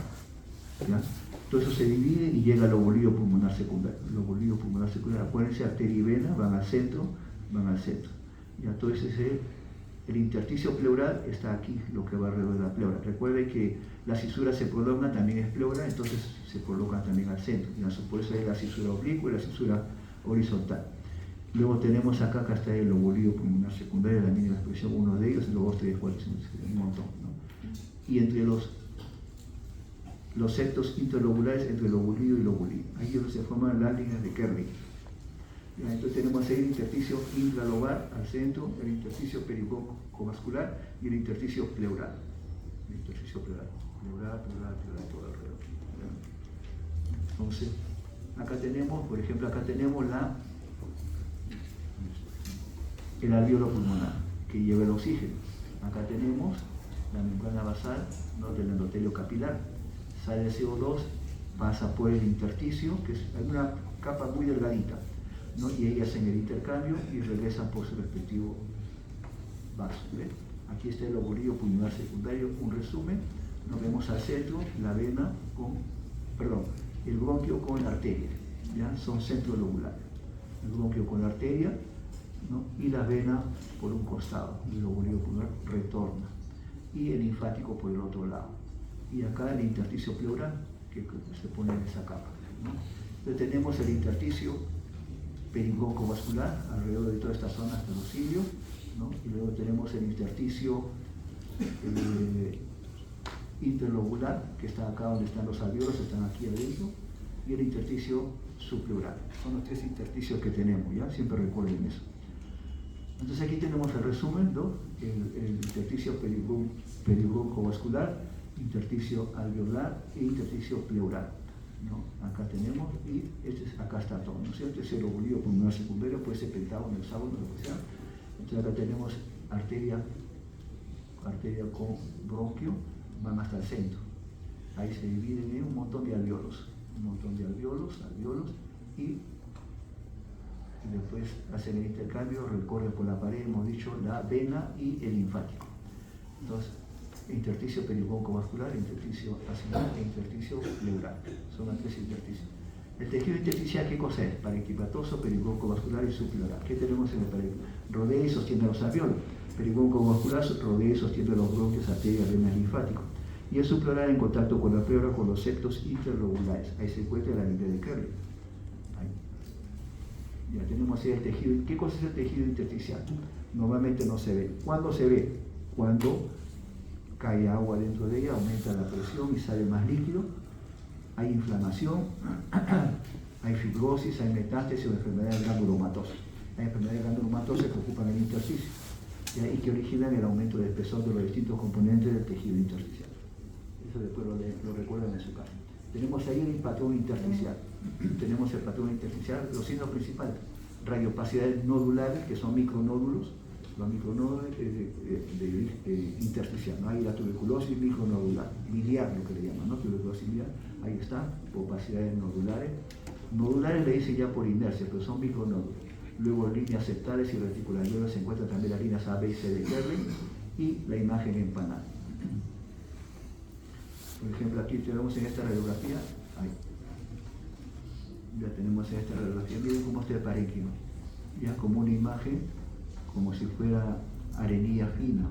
¿ya? Todo eso se divide y llega al lobulillo pulmonar secundario. Lobulillo pulmonar secundario, acuérdense, arteria y vena van al centro. Ya todo ese el intersticio pleural está aquí, lo que va alrededor de la pleura. Recuerden que la cisura se prolonga, también es pleura, entonces se prolonga también al centro. Por eso hay la cisura oblicua y la cisura horizontal. Luego tenemos acá está el lobulillo pulmonar secundario, la mínima expresión, uno de ellos, luego 2, 3, 4, 5, un montón, ¿no? Y entre los septos interlobulares, entre lobulillo y lobulillo, ahí es donde se forman las líneas de Kerley. Entonces tenemos ahí el intersticio intralobar al centro, el intersticio peribroncovascular y el intersticio pleural. El intersticio pleural, todo alrededor. Entonces, acá tenemos, por ejemplo, el alveolo pulmonar, que lleva el oxígeno. Acá tenemos la membrana basal, ¿no?, del endotelio capilar. Sale el CO2, pasa por el intersticio, que es una capa muy delgadita, ¿no? Y ellas hacen el intercambio y regresan por su respectivo vaso. ¿Ven? Aquí está el lobulillo pulmonar secundario, un resumen. Nos vemos al centro, la vena el bronquio con la arteria, ¿ya? Son centros lobulares. El bronquio con la arteria, ¿no? Y la vena por un costado, el lobulillo pulmonar retorna. Y el linfático por el otro lado. Y acá el intersticio pleural, que se pone en esa capa, ¿no? Entonces tenemos el intersticio peribroncovascular alrededor de toda esta zona hasta los cilios, ¿no? Y luego tenemos el intersticio interlobular, que está acá donde están los alveolos, están aquí adentro, y el intersticio subpleural. Son los tres intersticios que tenemos, ¿ya? Siempre recuerden eso. Entonces aquí tenemos el resumen, ¿no? El intersticio peribroncovascular, intersticio alveolar e intersticio pleural, ¿no? Acá tenemos, y acá está todo, ¿no es cierto? Ese lobulillo pulmonar secundario, puede ser pentágono, hexágono, lo que sea. Entonces acá tenemos arteria con bronquio, van hasta el centro. Ahí se dividen en un montón de alveolos, y después hacen el intercambio, recorren por la pared, hemos dicho, la vena y el linfático. Entonces, intersticio peribroncovascular, intersticio acinal e intersticio pleural. Son los tres intersticios. El tejido intersticial, ¿qué cosa es? Parenquimatoso, peribroncovascular y subpleural. ¿Qué tenemos en el parenquima? Rodea y sostiene los alveolos. Peribroncovascular rodea y sostiene los bronquios, arterias, venas, linfáticos. Y el subpleural en contacto con la pleura, con los septos interlobulares. Ahí se encuentra la línea de Kerley. Ya tenemos ahí el tejido. ¿Qué cosa es el tejido intersticial? Normalmente no se ve. ¿Cuándo se ve? Cuando cae agua dentro de ella, aumenta la presión y sale más líquido, hay inflamación, hay fibrosis, hay metástasis o enfermedades granulomatosas. Las enfermedades granulomatosas que ocupan el intersticio, ¿ya? Y que originan el aumento del espesor de los distintos componentes del tejido intersticial. Eso después lo recuerdan en su casa. Tenemos ahí el patrón intersticial. Tenemos el patrón intersticial, los signos principales: radiopacidades nodulares, que son micronódulos, los micronódulos de intersticial, ¿no? Hay la tuberculosis micronodular, biliar, lo que le llaman, ¿no? Tuberculosis biliar, ahí está, opacidades nodulares. Nodulares le dicen ya por inercia, pero son micronódulos. Luego líneas septales y reticulares, luego se encuentran también las líneas A, B y C de Kerley y la imagen empanada. Por ejemplo, aquí tenemos en esta radiografía, ahí. Ya tenemos en esta radiografía, miren cómo está el parénquima, ya como una imagen, como si fuera arenilla fina,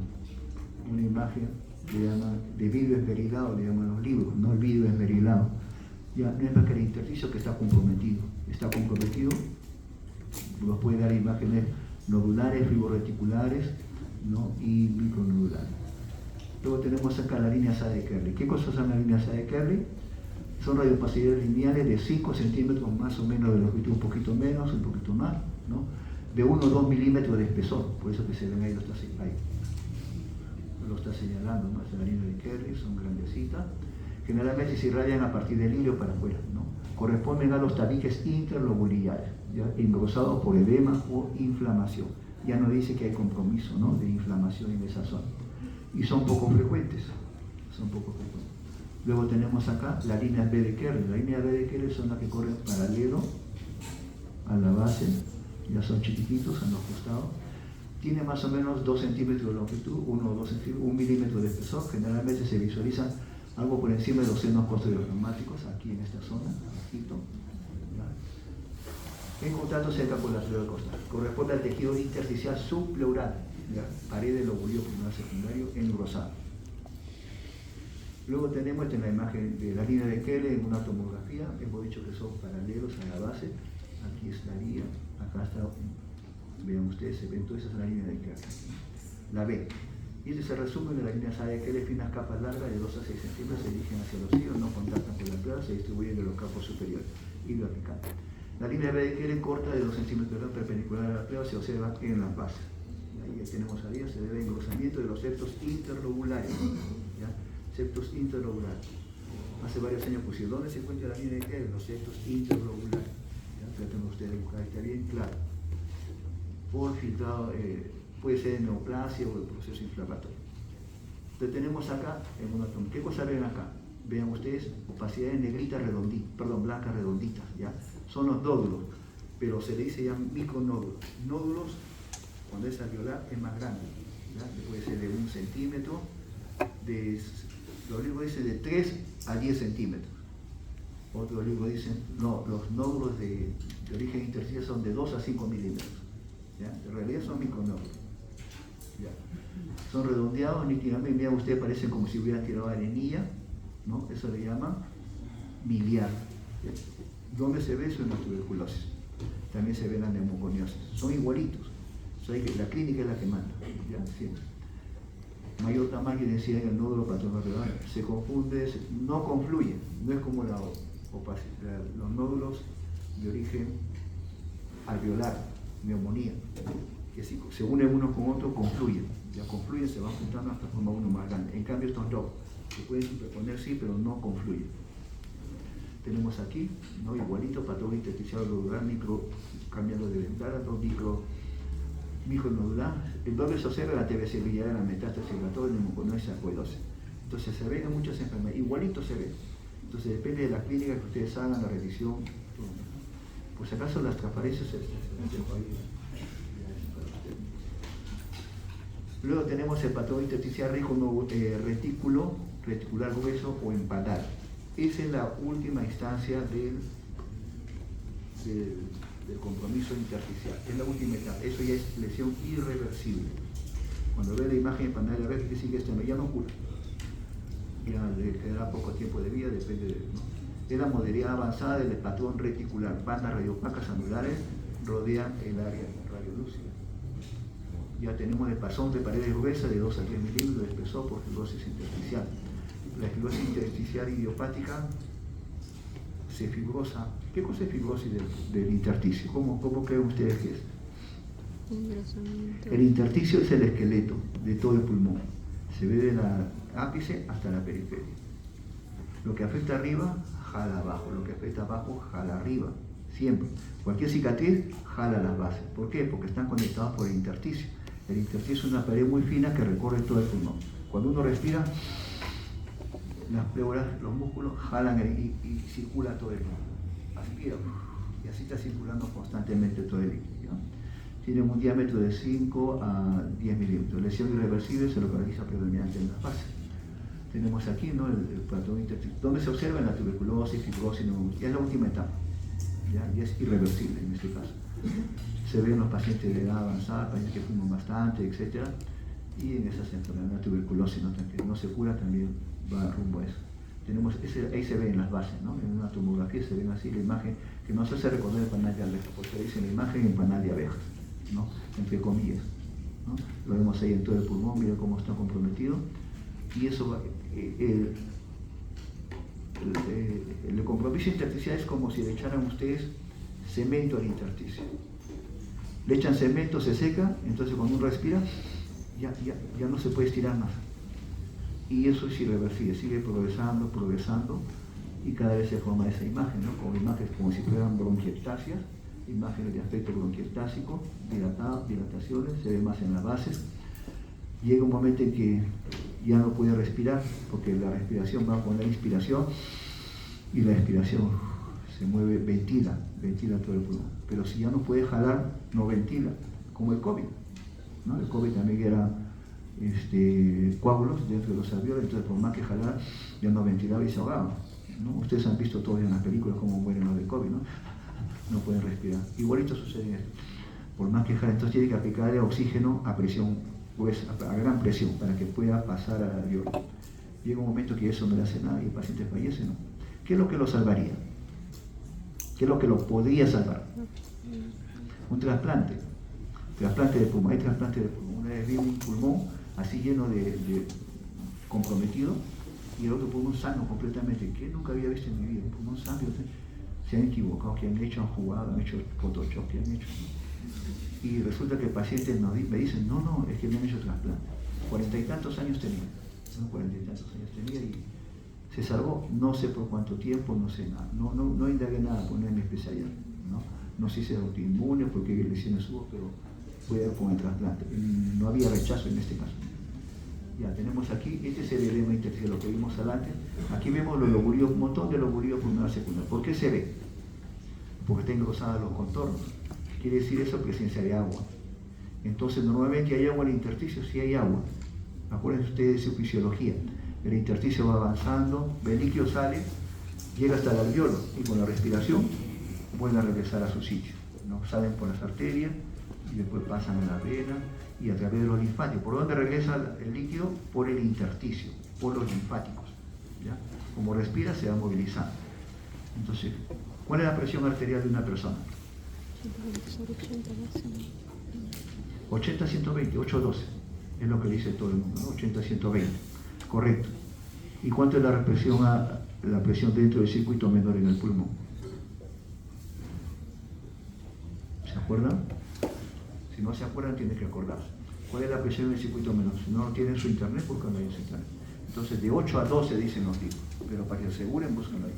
una imagen le llaman de vidrio esmerilado, le llaman los libros, no el vidrio esmerilado. Ya no es más que el intersticio que está comprometido, nos puede dar imágenes nodulares, fibroreticulares, ¿no? Y micronodulares. Luego tenemos acá las líneas A de Kerley. ¿Qué cosas son las líneas A de Kerley? Son radiopacidades lineales de 5 centímetros más o menos de longitud, un poquito menos, un poquito más, ¿no? De 1 o 2 milímetros de espesor, por eso que se ven ahí, lo está señalando, ¿no? Es la línea de Kerr, son grandecitas. Generalmente se irradian a partir del hilio para afuera, ¿no? Corresponden a los tabiques interlobulares, ¿ya? Engrosados por edema o inflamación. Ya no dice que hay compromiso, ¿no? De inflamación en esa zona. Y son poco frecuentes. Luego tenemos acá las líneas B de Kerr. Las líneas B de Kerr son las que corren paralelo a la base, ya son chiquititos en los costados. Tiene más o menos 2 centímetros de longitud, 1 o 2 centímetros, 1 milímetro de espesor. Generalmente se visualizan algo por encima de los senos posteriorreumáticos, aquí en esta zona, abajito, ¿ya? En contacto cerca con la arteria costal. Corresponde al tejido intersticial subpleural, ¿ya? Pared del lobulio primario secundario engrosado. Luego tenemos en la imagen de la línea de Kerr en una tomografía. Hemos dicho que son paralelos a la base. Aquí estaría, acá está, vean ustedes, se ven toda esa es la línea de Kerr. La B. Y este es el resumen de la línea de Kerr. Finas capas largas de 2 a 6 centímetros se dirigen hacia los hilos, no contactan con la pleura, se distribuyen de los campos superiores y vertical. La línea B de Kerr corta de 2 centímetros de perpendicular a la pleura se observa en las bases. Ahí tenemos arriba, se debe engrosamiento de los septos interlobulares. ¿Ya? Septos interlobulares. Hace varios años pusieron, ¿dónde se encuentra la línea de Kerr? Los septos interlobulares. Traten ustedes de buscar, está bien claro. Por filtrado, puede ser neoplasia o el proceso inflamatorio. Entonces tenemos acá, en una toma, ¿qué cosa ven acá? Vean ustedes, opacidades negritas redonditas, perdón, blancas redonditas, ¿ya? Son los nódulos, pero se le dice ya micronódulos. Nódulos, cuando es alveolar, es más grande, ¿ya? Puede ser de 1 centímetro, los libros dicen de 3 a 10 centímetros. Otros libros dicen, no, los nódulos de origen intersticial son de 2 a 5 milímetros. ¿Ya? En realidad son micronódulos. ¿Ya? Son redondeados nítidamente, vean ustedes, parecen como si hubieran tirado arenilla, ¿no? Eso le llaman miliar. ¿Ya? ¿Dónde se ve eso? En la tuberculosis. También se ve en la neumoconiosis. Son igualitos. La clínica es la que manda. ¿Ya? Siempre. Mayor tamaño y densidad en el nódulo paterno-alveolar. Se confunde, no confluye. No es como los nódulos de origen alveolar, neumonía, que si se unen unos con otros, confluyen. Ya confluyen, se van juntando hasta formar uno más grande. En cambio, estos no. Se pueden superponer, sí, pero no confluyen. Tenemos aquí, ¿no? Igualito, patógeno intersticial globular, micro, cambiando de ventana, dos micronodular, en donde se observa la TBC biliar, la metástasis respiratoria, neumoconiosis, sarcoidosis. Entonces se ven en muchas enfermedades, igualito se ve. Entonces depende de la clínica que ustedes hagan, la revisión. Por si acaso las transparencias se dejo ahí. Luego tenemos el patógeno intersticial rico reticular grueso o empanal. Esa es la última instancia del compromiso intersticial. Es la última etapa. Eso ya es lesión irreversible. Cuando ve la imagen en pantalla verde, quiere decir que esto ya no cura. Ya le quedará poco tiempo de vida, depende de... ¿no? Es la modalidad avanzada del patrón reticular. Bandas radiopacas anulares rodean el área radiolúcida. Ya tenemos el pasón de paredes gruesas de 2 a 3 milímetros de espesor por fibrosis intersticial. La fibrosis intersticial idiopática se fibrosa. ¿Qué cosa es fibrosis del intersticio? ¿Cómo creen ustedes que es? El intersticio es el esqueleto de todo el pulmón. Se ve de la ápice hasta la periferia. Lo que afecta arriba, jala abajo. Lo que afecta abajo, jala arriba. Siempre. Cualquier cicatriz, jala las bases. ¿Por qué? Porque están conectados por el intersticio. El intersticio es una pared muy fina que recorre todo el pulmón. Cuando uno respira, las pleuras, los músculos jalan y circula todo el líquido. Aspira y así está circulando constantemente todo el líquido. Tiene un diámetro de 5 a 10 milímetros. Lesión irreversible se localiza predominante en las bases. Tenemos aquí, ¿no? el patrón intersticial, donde se observa en la tuberculosis, fibrosis, ya es la última etapa. ¿Ya? Y es irreversible en este caso. Se ve en los pacientes de edad avanzada, pacientes que fuman bastante, etc. Y en esas enfermedades, la tuberculosis, ¿no? Que no se cura, también va rumbo a eso. Tenemos ahí se ve en las bases, ¿no? En una tomografía se ven así la imagen, que nos hace recordar el panal de abejas, porque dice la imagen en panal de abejas, ¿no? Entre comillas, ¿no? Lo vemos ahí en todo el pulmón, mira cómo está comprometido. Y eso, el compromiso intersticial es como si le echaran ustedes cemento al intersticio. le echan cemento, se seca, entonces cuando uno respira, ya no se puede estirar más. Y eso es irreversible, sigue progresando, y cada vez se forma esa imagen, ¿no? Como imágenes como si fueran bronquiectasias, imágenes de aspecto bronquiectásico, dilataciones, se ve más en las bases. Llega un momento en que ya no puede respirar, porque la respiración va con la inspiración, y la expiración se mueve, ventila todo el pulmón. Pero si ya no puede jalar, no ventila, como el COVID, ¿no? El COVID también era coágulos dentro de los alveolos, entonces por más que jalar, ya no ventilaba y se ahogaba, ¿no? Ustedes han visto todos en las películas cómo mueren los de COVID, ¿no? No pueden respirar. Igualito sucede en esto. Por más que jalar, entonces tiene que aplicarle oxígeno a presión, pues a gran presión, para que pueda pasar al alveolo. Llega un momento que eso no le hace nada y el paciente fallece, ¿no? ¿Qué es lo que lo salvaría? ¿Qué es lo que lo podría salvar? Un trasplante de pulmón. Hay trasplante de pulmón. Una vez vi un pulmón así lleno de comprometido y el otro pulmón sano completamente, que nunca había visto en mi vida. Un pulmón sano, se han equivocado, que han hecho, han jugado, han hecho Photoshop, que han hecho. Y resulta que el paciente me dice, no, es que me han hecho trasplante. 40 y tantos años tenía, ¿no? 40 y tantos años tenía y se salvó, no sé por cuánto tiempo, no sé nada, no indagué nada, por no es mi especialidad, no sé si es autoinmune, porque lesiones hubo, pero fue con el trasplante, no había rechazo en este caso. Ya tenemos aquí, este es el edema intersticial, lo que vimos adelante, aquí vemos los lobulios, un montón de lobulios pulmonar secundario. ¿Por qué se ve? Porque tengo rosados los contornos, quiere decir eso, presencia de agua. Entonces normalmente hay agua en el intersticio, sí hay agua, acuérdense ustedes de su fisiología. El intersticio va avanzando, el líquido sale, llega hasta el alveolo y con la respiración vuelve a regresar a su sitio, ¿no? Salen por las arterias y después pasan a la vena y a través de los linfáticos. ¿Por dónde regresa el líquido? Por el intersticio, por los linfáticos, ¿ya? Como respira se va movilizando. Entonces, ¿cuál es la presión arterial de una persona? 80-120, 8-12, es lo que dice todo el mundo, ¿no? 80-120. Correcto. ¿Y cuánto es la presión dentro del circuito menor en el pulmón? ¿Se acuerdan? Si no se acuerdan, tienen que acordarse. ¿Cuál es la presión en el circuito menor? Si no tienen su internet, búscanlo ahí en su internet. Entonces, de 8 a 12 dicen los tipos, pero para que aseguren, búscanlo ahí.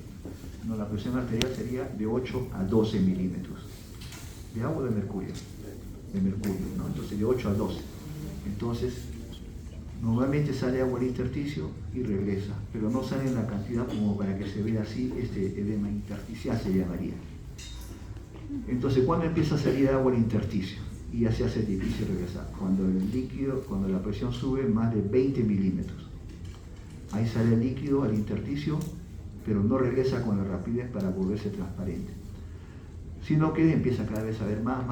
No, la presión arterial sería de 8 a 12 milímetros. ¿De agua o de mercurio? De mercurio, ¿no? Entonces, de 8 a 12. Entonces, normalmente sale agua al intersticio y regresa, pero no sale en la cantidad como para que se vea así, este edema intersticial se llamaría. Entonces, ¿cuándo empieza a salir agua al intersticio? Y ya se hace difícil regresar. Cuando el líquido, cuando la presión sube más de 20 milímetros. Ahí sale el líquido al intersticio, pero no regresa con la rapidez para volverse transparente. Sino que empieza cada vez a ver más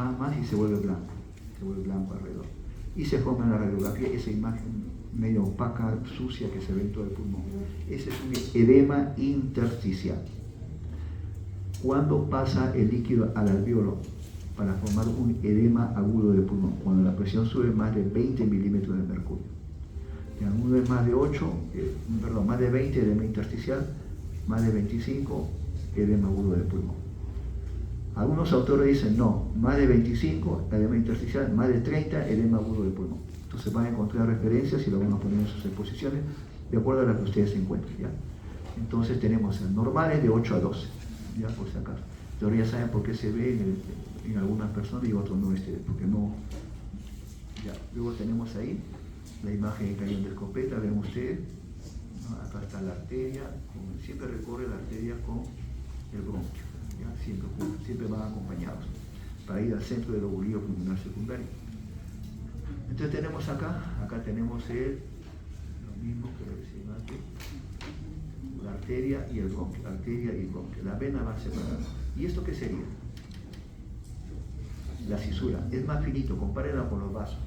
y se vuelve blanco alrededor. Y se forma en la radiografía esa imagen medio opaca, sucia que se ve en todo el pulmón. Ese es un edema intersticial. ¿Cuándo pasa el líquido al alveolo para formar un edema agudo de pulmón? Cuando la presión sube más de 20 milímetros de mercurio. En algunos es más de 8, más de 20 edema intersticial, más de 25 edema agudo de pulmón. Algunos autores dicen no, más de 25 edema intersticial, más de 30 edema agudo de pulmón. Entonces van a encontrar referencias y lo van a poner en sus exposiciones de acuerdo a las que ustedes se encuentren, ¿ya? Entonces tenemos el normal es de 8 a 12, ya por si acaso. Pero ya saben por qué se ve en algunas personas y otros no, porque no. Ya. Luego tenemos ahí la imagen de cañón de escopeta, ven ustedes, ¿no? Acá está la arteria, siempre recorre la arteria con el bronquio, ¿ya? Siempre van acompañados para ir al centro del lobulillo pulmonar secundario. Entonces tenemos acá tenemos lo mismo que lo decía antes, la arteria y el bronquio, la vena va separada. ¿Y esto qué sería? La cisura, es más finito, compárenla con los vasos,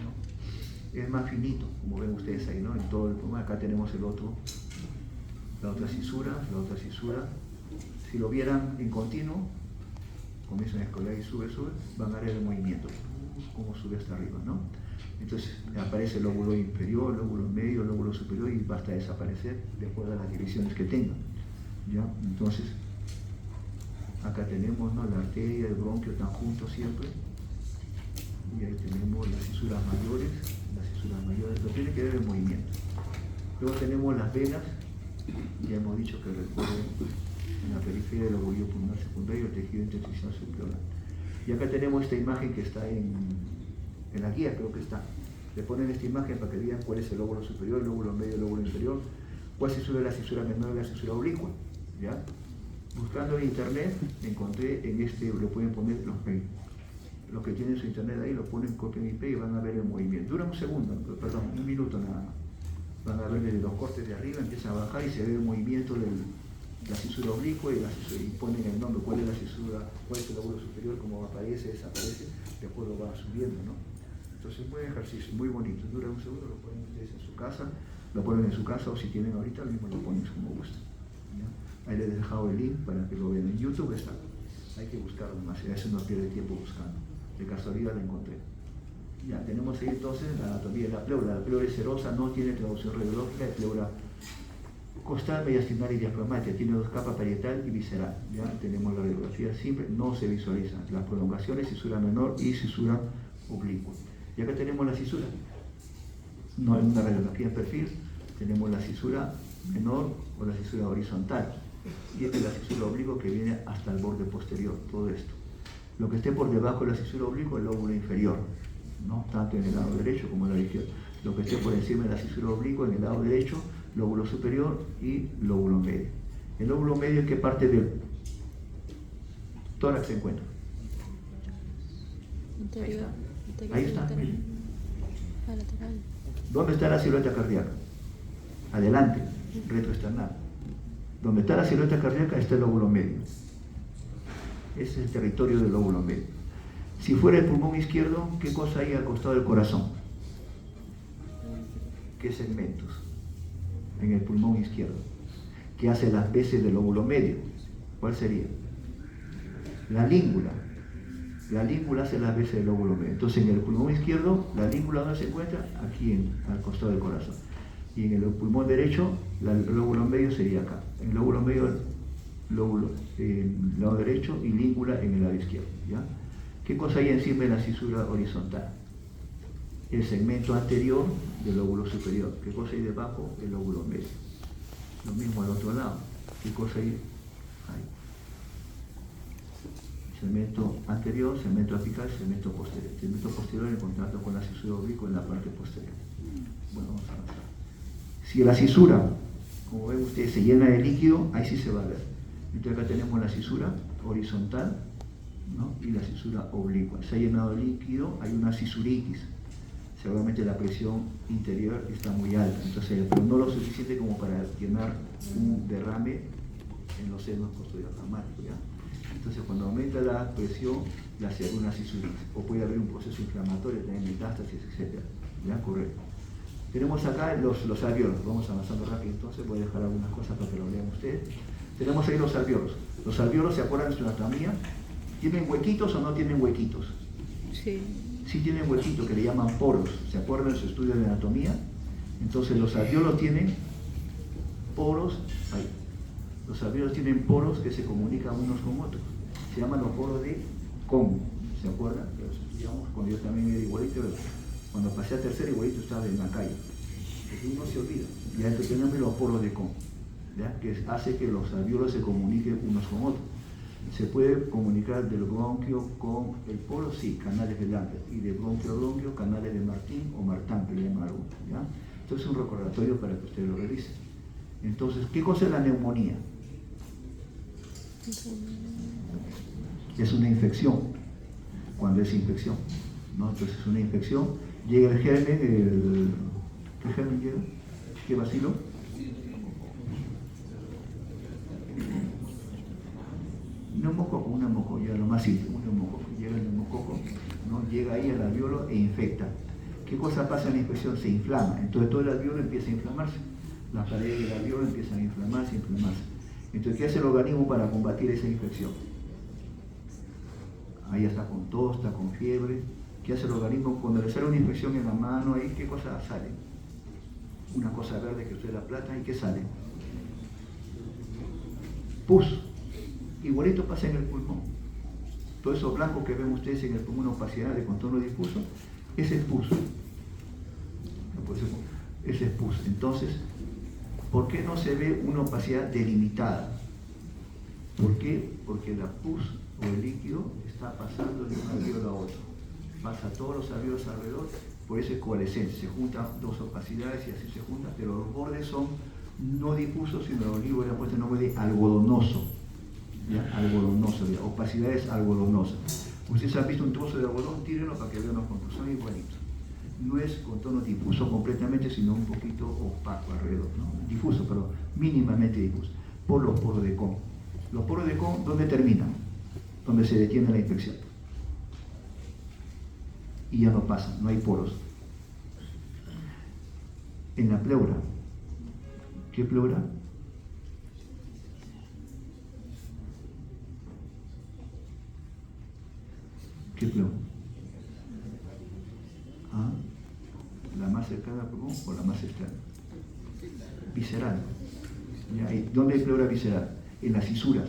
¿no? Es más finito, como ven ustedes ahí, ¿no? En todo el pulmón, acá tenemos la otra cisura, si lo vieran en continuo, comienzan a escalar y sube, van a ver el movimiento, cómo sube hasta arriba, ¿no? Entonces aparece el lóbulo inferior, lóbulo medio, lóbulo superior y basta desaparecer de acuerdo a las divisiones que tengan, ¿ya? Entonces, acá tenemos, ¿no? La arteria y el bronquio están juntos siempre, Y ahí tenemos las cisuras mayores, lo tiene que ver el movimiento. Luego tenemos las venas, ya hemos dicho que recorren en la periferia del lóbulo pulmonar secundario, el tejido intersticial subpleural. Y acá tenemos esta imagen que está en la guía, creo que está. Le ponen esta imagen para que vean cuál es el lóbulo superior, el lóbulo medio, el lóbulo inferior, cuál es la cisura menor y la cisura oblicua. ¿Ya? Buscando en internet, encontré en lo pueden poner los que tienen su internet ahí, lo ponen copian IP y van a ver el movimiento. Dura un minuto nada más. Van a ver desde los cortes de arriba, empieza a bajar y se ve el movimiento de la cisura oblicua y ponen el nombre, cuál es la cisura, cuál es el lóbulo superior, cómo aparece, desaparece, después lo va subiendo, ¿no? Entonces, un buen ejercicio, muy bonito, dura un segundo, lo ponen ustedes en su casa, o si tienen ahorita, lo mismo lo ponen como gusten. ¿Ya? Ahí les he dejado el link para que lo vean. En YouTube está, hay que buscarlo más, a veces no pierde tiempo buscando. De casualidad lo encontré. Ya, tenemos ahí entonces la anatomía de la pleura. La pleura es serosa, no tiene traducción radiológica, es pleura costal, mediastinal y diafragmática, tiene dos capas, parietal y visceral. Ya tenemos la radiografía simple, no se visualizan las prolongaciones, cisura menor y cisura oblicua. Y acá tenemos la cisura. No en una radiografía en perfil, tenemos la cisura menor o la cisura horizontal. Y esta es la cisura oblicua que viene hasta el borde posterior, todo esto. Lo que esté por debajo de la cisura oblicua es el lóbulo inferior, ¿no? Tanto en el lado derecho como en el lado izquierdo. Lo que esté por encima de la cisura oblicua en el lado derecho, lóbulo superior y lóbulo medio. El lóbulo medio, ¿en qué parte del tórax se encuentra? Interior. Ahí está. Lateral. ¿Dónde está la silueta cardíaca? Adelante, retroesternal. Donde está la silueta cardíaca está el lóbulo medio. Ese es el territorio del lóbulo medio. Si fuera el pulmón izquierdo, ¿qué cosa hay al costado del corazón? ¿Qué segmentos? En el pulmón izquierdo. ¿Qué hace las veces del lóbulo medio? ¿Cuál sería? La língula. La língula hace las veces del lóbulo medio. Entonces, en el pulmón izquierdo, la língula, ¿dónde se encuentra? Aquí, al costado del corazón. Y en el pulmón derecho, el lóbulo medio sería acá. En el lóbulo medio, lóbulo en el lado derecho y língula en el lado izquierdo. ¿Ya? ¿Qué cosa hay encima de la cisura horizontal? El segmento anterior del lóbulo superior. ¿Qué cosa hay debajo? El lóbulo medio. Lo mismo al otro lado. ¿Qué cosa hay? Ahí. Segmento anterior, segmento apical, segmento posterior. Segmento posterior en contacto con la cisura oblicua en la parte posterior. Bueno, vamos a avanzar. Si la cisura, como ven ustedes, se llena de líquido, ahí sí se va a ver. Entonces acá tenemos la cisura horizontal, ¿no? Y la cisura oblicua. Se ha llenado de líquido, hay una cisuritis. Seguramente la presión interior está muy alta, entonces, pero no lo suficiente como para llenar un derrame en los senos postdiafragmáticos, ¿ya? Entonces, cuando aumenta la presión, le hace una cisuritis, o puede haber un proceso inflamatorio, tener metástasis, etc. ¿Ya? Correcto. Tenemos acá los alveolos, vamos avanzando rápido, entonces voy a dejar algunas cosas para que lo lean ustedes. Tenemos ahí los alveolos. Los alveolos, ¿se acuerdan de su anatomía? ¿Tienen huequitos o no tienen huequitos? Sí. Sí tienen huequitos que le llaman poros. ¿Se acuerdan de su estudio de anatomía? Entonces los alveolos tienen poros, ahí. Los alveolos tienen poros que se comunican unos con otros. Se llaman los poros de Kohn. ¿Se acuerdan? Los estudiamos cuando yo también era igualito. Cuando pasé a tercero igualito estaba en la calle. Entonces uno se olvida. Ya entonces tenemos los poros de Kohn, ¿ya? Que hace que los alveolos se comuniquen unos con otros. Se puede comunicar del bronquio con el poro, sí, canales de Lambert, y de bronquio a bronquio, canales de Martin o Martin, que le llaman algunos, ¿ya? Entonces es un recordatorio para que ustedes lo revisen. Entonces, ¿qué cosa es la neumonía? Es una infección, cuando es infección, ¿no? Entonces es una infección, llega el germen, ¿qué germen llega? ¿Qué bacilo? Neumococo, un neumococo, ya lo más simple, un neumococo. Llega el neumococo, ¿no? Llega ahí al alveolo e infecta. ¿Qué cosa pasa en la infección? Se inflama, entonces todo el alveolo empieza a inflamarse. Las paredes del alveolo empiezan a inflamarse. Entonces, ¿qué hace el organismo para combatir esa infección? Ahí está con tos, está con fiebre. ¿Qué hace el organismo? Cuando le sale una infección en la mano, ahí, ¿qué cosa sale? Una cosa verde que usted la plata, ¿y qué sale? Pus. Igualito pasa en el pulmón. Todo eso blanco que ven ustedes en una opacidad de contorno difuso, ese es pus. Ese es pus. Entonces, ¿por qué no se ve una opacidad delimitada? ¿Por qué? Porque la pus o el líquido está pasando de un alvéolo a otro. Pasa todos los alvéolos alrededor, por eso es coalescencia. Se juntan dos opacidades y así se juntan, pero los bordes son no difusos, sino el libro le ha puesto el nombre de algodonoso. ¿Ya? Algodonoso, ¿ya? Opacidades algodonosas. Ustedes han visto un trozo de algodón, tírenlo para que vean los contornos, son igualitos. No es contorno difuso completamente, sino un poquito opaco alrededor, ¿no? Difuso, pero mínimamente difuso, por los poros de Kohn. Los poros de Kohn, ¿dónde terminan? Donde se detiene la infección. Y ya no pasa, no hay poros. En la pleura, ¿qué pleura? ¿Qué pleura? ¿Ah? ¿La más cercana o la más externa? Visceral. ¿Dónde hay pleura visceral? En las fisuras.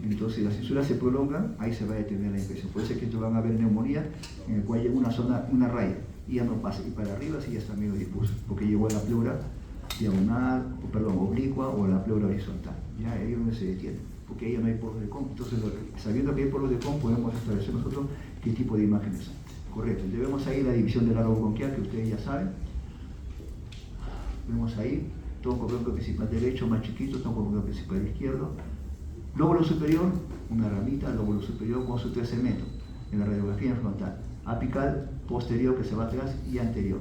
Entonces, las fisuras se prolongan, ahí se va a detener la infección. Puede ser que van a haber neumonía en el cual llega una zona, una raya, y ya no pasa. Y para arriba sí ya está medio difuso, porque llegó a la pleura diagonal, oblicua o a la pleura horizontal. Ya ahí es donde se detiene, porque ahí ya no hay poros de Kohn. Entonces, sabiendo que hay poros de Kohn, podemos establecer nosotros qué tipo de imágenes son. Correcto. Entonces, vemos ahí la división del árbol bronquial, que ustedes ya saben. Vemos ahí tronco bronquial principal derecho más chiquito, tronco bronquial principal izquierdo. Lóbulo superior, una ramita, lóbulo superior con su 3 segmentos en la radiografía en frontal. Apical posterior que se va atrás y anterior,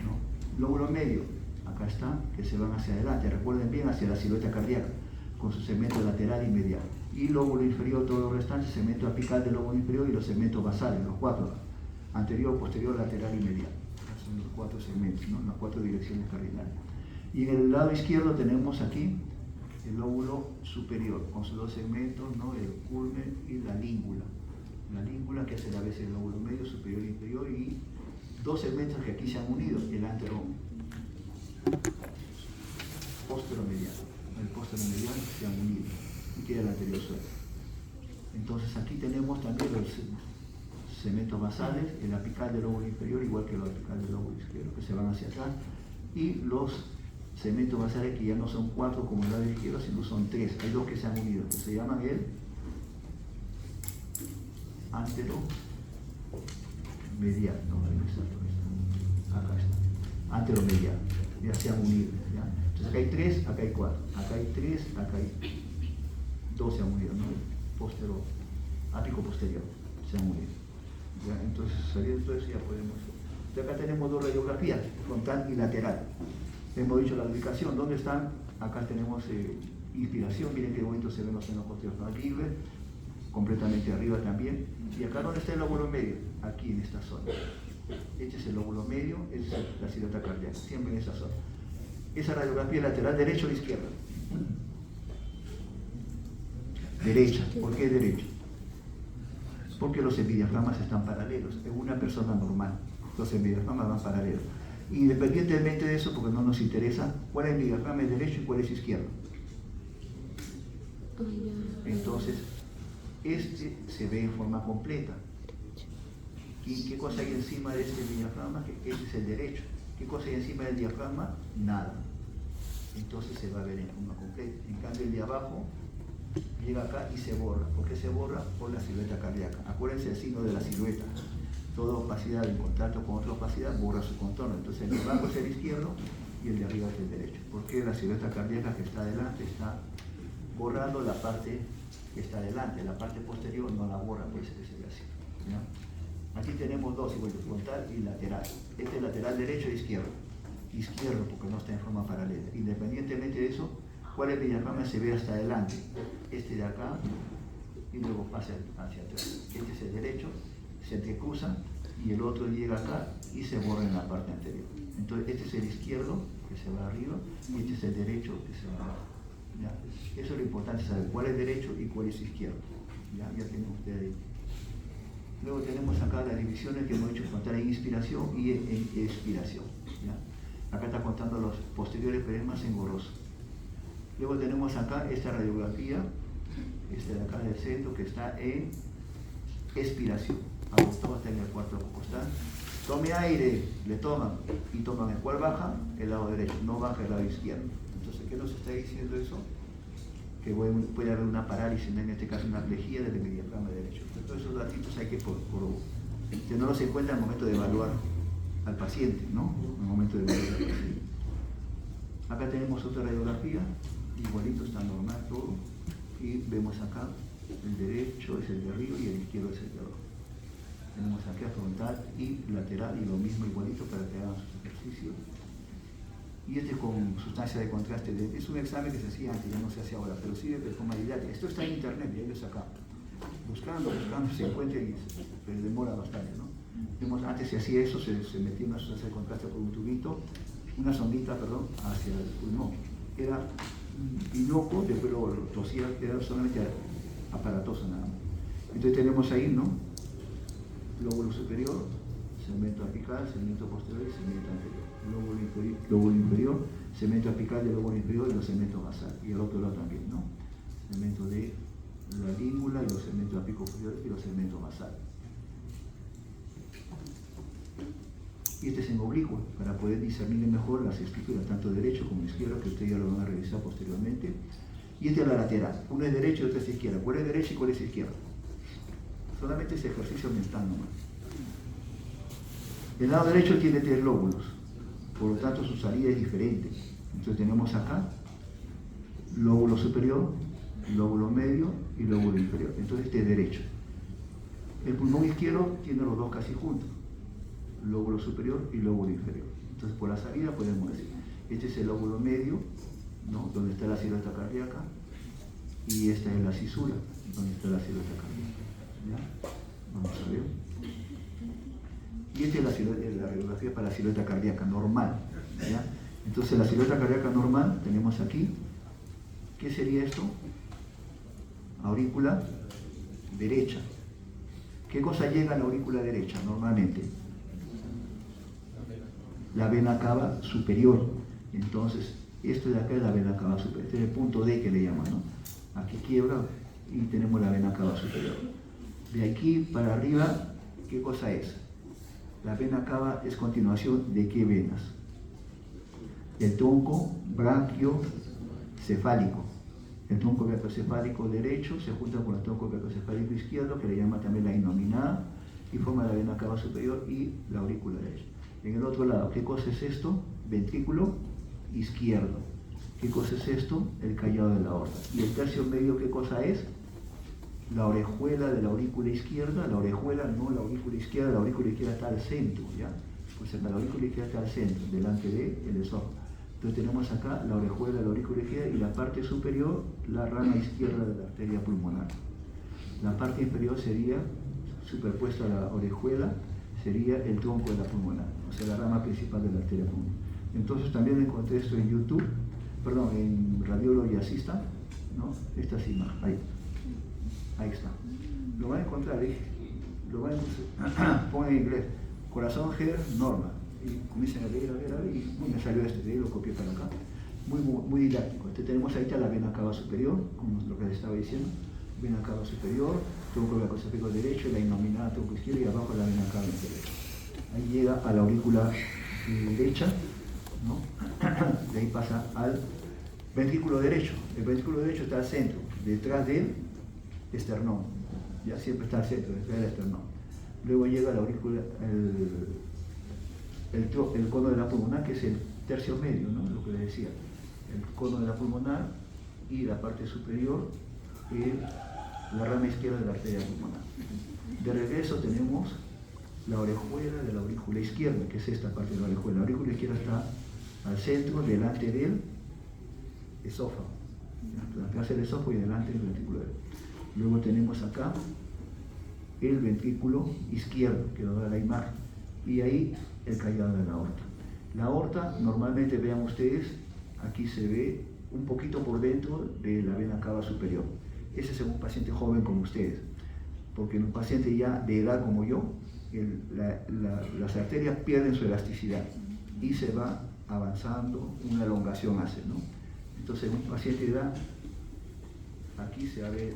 ¿no? Lóbulo medio, acá está, que se van hacia adelante, recuerden bien, hacia la silueta cardíaca, con su segmento lateral y medial. Y lóbulo inferior, todo lo restante, segmento apical del lóbulo inferior y los segmentos basales, los 4, anterior, posterior, lateral y medial. Estos son los 4 segmentos, ¿no? Las 4 direcciones cardinales. Y en el lado izquierdo tenemos aquí el lóbulo superior, con sus 2 segmentos, ¿no? El culmen y la língula. La língula que hace la vez el lóbulo medio, superior e inferior, y 2 segmentos que aquí se han unido, el antero posteromediano. El posteromediano se han unido y queda el anterior suelto. Entonces aquí tenemos también los segmentos basales, el apical del lóbulo inferior, igual que el apical del lóbulo izquierdo, que se van hacia atrás, y los segmentos basales que ya no son 4 como el lado izquierdo, sino son 3. Hay 2 que se han unido, que se llaman el anteromedial. No, acá está. Anteromedial. Ya se han unido. ¿Ya? Entonces acá hay 3, acá hay 4. Acá hay 3, acá hay 2 se han unido, ¿no? Posterior, ápico posterior se han unido. ¿Ya? Entonces, saliendo todo eso ya podemos. Entonces, acá tenemos 2 radiografías, frontal y lateral. Hemos dicho la ubicación, ¿dónde están? Acá tenemos inspiración, miren qué bonito se ven los senos posteriores libre, completamente arriba también. Y acá, ¿dónde está el lóbulo medio? Aquí en esta zona. Este es el lóbulo medio, esta es la silueta cardíaca, siempre en esa zona. Esa radiografía lateral, derecha o izquierda. Derecha. ¿Por qué derecha? Porque los epidiafragmas están paralelos. En una persona normal, los epidiafragmas van paralelos. Independientemente de eso, porque no nos interesa cuál es el diafragma derecho y cuál es izquierdo. Entonces, este se ve en forma completa. ¿Y qué cosa hay encima de este diafragma? Que este es el derecho. ¿Qué cosa hay encima del diafragma? Nada. Entonces se va a ver en forma completa. En cambio, el de abajo llega acá y se borra. ¿Por qué se borra? Por la silueta cardíaca. Acuérdense el signo de la silueta. Toda opacidad en contacto con otra opacidad borra su contorno. Entonces el de abajo es el izquierdo y el de arriba es el derecho. Porque la silueta cardíaca que está adelante está borrando la parte que está adelante. La parte posterior no la borra, pues se ve así. ¿Ya? Aquí tenemos 2, igual de frontal y lateral. Este es lateral derecho e izquierdo. Izquierdo porque no está en forma paralela. Independientemente de eso, ¿cuál es el diafragma? Se ve hasta adelante. Este de acá y luego pasa hacia atrás. Este es el derecho, se entrecruza y el otro llega acá y se borra en la parte anterior. Entonces este es el izquierdo que se va arriba y este es el derecho que se va abajo. ¿Ya? Eso es lo importante, saber cuál es derecho y cuál es izquierdo. Ya tienen ustedes ahí. Luego tenemos acá las divisiones que hemos hecho frontal en inspiración y en expiración. ¿Ya? Acá está contando los posteriores, pero es más engorroso. Luego tenemos acá esta radiografía, esta de acá del centro, que está en expiración. Agotó hasta en el cuarto costal. Tome aire, le toman y toman el cual baja el lado derecho, no baja el lado izquierdo. Entonces, ¿qué nos está diciendo eso? Que puede haber una parálisis, en este caso una plejía del hemidiafragma derecho. Entonces, todos esos datos hay que tenerlos en cuenta al momento de evaluar al paciente, ¿no? Al momento de evaluar al paciente. Acá tenemos otra radiografía, igualito, está normal todo, y vemos acá el derecho es el de arriba y el izquierdo es el de abajo. Tenemos aquí a frontal y lateral y lo mismo igualito para que hagan sus ejercicios. Y este con sustancia de contraste. Es un examen que se hacía antes, ya no se hace ahora, pero sí de forma didáctica. Esto está en internet, ya ellos acá. Buscando, se encuentra pero demora bastante, ¿no? Vemos, antes se hacía eso, se metía una sustancia de contraste por un tubito, una sondita, perdón, hacia el pulmón. Era inocuo, después lo tosía, era solamente aparatoso nada más. Entonces tenemos ahí, ¿no? Lóbulo superior, segmento apical, segmento posterior y segmento anterior. Lóbulo inferior, segmento apical del lóbulo inferior y los segmentos basales. Y el otro lado también, ¿no? Segmento de la língula y los segmentos apicoferiores y los segmentos basales. Y este es en oblicuo, para poder discernir mejor las estructuras, tanto derecho como izquierdo, que ustedes ya lo van a revisar posteriormente. Y este es la lateral. Uno es derecho y otro es izquierda. ¿Cuál es derecha y cuál es izquierda? Solamente ese ejercicio mental nomás. El lado derecho tiene 3 lóbulos, por lo tanto su salida es diferente. Entonces tenemos acá lóbulo superior, lóbulo medio y lóbulo inferior. Entonces este es derecho. El pulmón izquierdo tiene los dos casi juntos, lóbulo superior y lóbulo inferior. Entonces por la salida podemos decir, este es el lóbulo medio, ¿no? Donde está la silueta cardíaca, y esta es la cisura, donde está la silueta cardíaca. ¿Ya? Vamos a ver. Y esta es la radiografía para la silueta cardíaca normal. ¿Ya? Entonces la silueta cardíaca normal tenemos aquí. ¿Qué sería esto? Aurícula derecha. ¿Qué cosa llega a la aurícula derecha normalmente? La vena cava superior. Entonces, esto de acá es la vena cava superior. Este es el punto D que le llaman, ¿no? Aquí quiebra y tenemos la vena cava superior. De aquí para arriba, ¿qué cosa es? La vena cava es continuación de ¿qué venas? El tronco branquiocefálico. El tronco branquiocefálico derecho se junta con el tronco branquiocefálico izquierdo, que le llama también la innominada, y forma la vena cava superior y la aurícula derecha. En el otro lado, ¿qué cosa es esto? Ventrículo izquierdo. ¿Qué cosa es esto? El callado de la aorta. Y el tercio medio, ¿qué cosa es? La orejuela de la aurícula izquierda. La orejuela, no la aurícula izquierda está al centro, ¿ya? Pues la aurícula izquierda está al centro, delante del esófago. Entonces tenemos acá la orejuela de la aurícula izquierda y la parte superior, la rama izquierda de la arteria pulmonar. La parte inferior sería, superpuesta a la orejuela, sería el tronco de la pulmonar, o sea, la rama principal de la arteria pulmonar. Entonces también encontré esto en YouTube, perdón, en Radiólogo y Asista, ¿no? Esta es imagen, ahí está. Lo van a encontrar, ponen en inglés, corazón Her norma, y comienzan a leer, y me salió este, de ahí lo copié para acá. Muy didáctico. Entonces tenemos ahí está la vena cava superior, como lo que les estaba diciendo, vena cava superior, tronco branquiocefálico derecho, la innominada tronco izquierdo y abajo la vena cava inferior. Ahí llega a la aurícula derecha, ¿no? De ahí pasa al ventrículo derecho. El ventrículo derecho está al centro, detrás del esternón. Ya siempre está al centro, detrás del esternón. Luego llega la aurícula, el cono de la pulmonar, que es el tercio medio, ¿no? Lo que les decía. El cono de la pulmonar y la parte superior, la rama izquierda de la arteria pulmonar. De regreso tenemos la orejuela de la aurícula izquierda, que es esta parte de la orejuela. La aurícula izquierda está al centro, delante del esófago. Atrás del esófago y delante del ventrículo derecho. Luego tenemos acá el ventrículo izquierdo, que nos da la imagen. Y ahí el callado de la aorta. La aorta, normalmente vean ustedes, aquí se ve un poquito por dentro de la vena cava superior. Ese es un paciente joven como ustedes, porque en un paciente ya de edad como yo, las arterias pierden su elasticidad y se va avanzando, una elongación hace, ¿no? Entonces en un paciente de edad, aquí se ve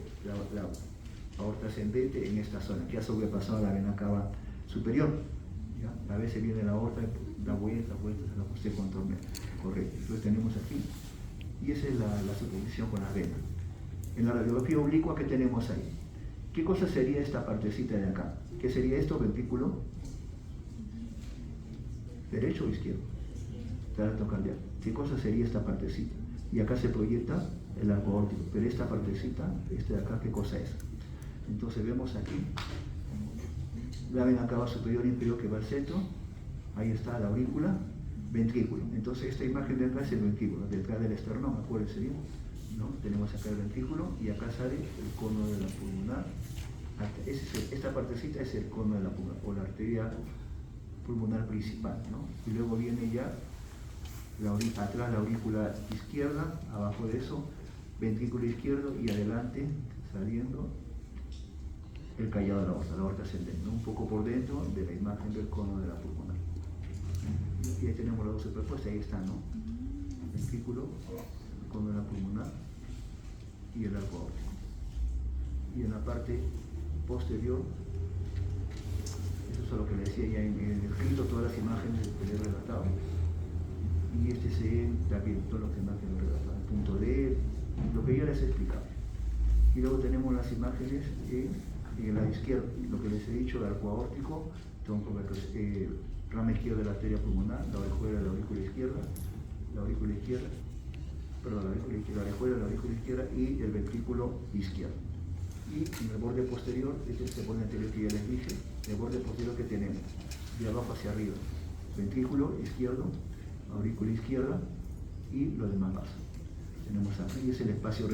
aorta ascendente en esta zona, que ha sobrepasado la vena cava superior. ¿Ya? A veces viene la aorta, da vuelta, se la usted control correcto. Entonces tenemos aquí, y esa es la superposición con la vena. En la radiografía oblicua, ¿qué tenemos ahí? ¿Qué cosa sería esta partecita de acá? ¿Qué sería esto? Ventrículo derecho o izquierdo. Tracto cardíaco. ¿Qué cosa sería esta partecita? Y acá se proyecta el arco aórtico, pero esta partecita, de acá, ¿qué cosa es? Entonces vemos aquí la vena cava superior e inferior que va al centro, ahí está la aurícula, ventrículo. Entonces esta imagen de acá es el ventrículo, detrás del esternón, acuérdense bien, ¿no? Tenemos acá el ventrículo y acá sale el cono de la pulmonar. Esta partecita es el cono de la pulmonar, o la arteria pulmonar principal, ¿no? Y luego viene ya atrás la aurícula izquierda, abajo de eso ventrículo izquierdo y adelante saliendo el callado de la aorta ascendente, ¿no? Un poco por dentro de la imagen del cono de la pulmonar. Y ahí tenemos las dos superpuestas, ahí está, ¿no? Ventrículo, el cono de la pulmonar y el arco aórtico. Y en la parte posterior, eso es lo que le decía ya en el escrito, todas las imágenes que le he relatado. Y también todas las imágenes que le he relatado. El punto D, lo que ya les he explicado. Y luego tenemos las imágenes en el lado izquierdo, lo que les he dicho, el arco aórtico, rama izquierda de la arteria pulmonar, la orejuela de la aurícula izquierda, la orejuela de la aurícula izquierda y el ventrículo izquierdo. Y en el borde posterior, este es el borde anterior que ya les dije, el borde posterior que tenemos, de abajo hacia arriba, ventrículo izquierdo, aurícula izquierda y los demás vasos. Tenemos aquí, es el espacio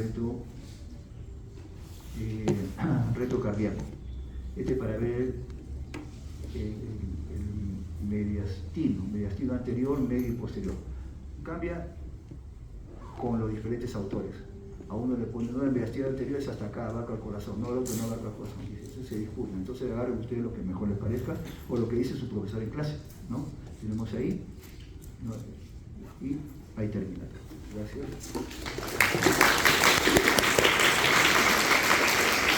retrocardíaco. Para ver el mediastino anterior, medio y posterior. Cambia con los diferentes autores. A uno le ponen, no, el mediastino anterior es hasta acá, abarca el corazón, no, el otro no abarca el corazón. Y eso se discute. Entonces agarren ustedes lo que mejor les parezca o lo que dice su profesor en clase, ¿no? Tenemos ahí, ¿no? Y ahí termina. Gracias.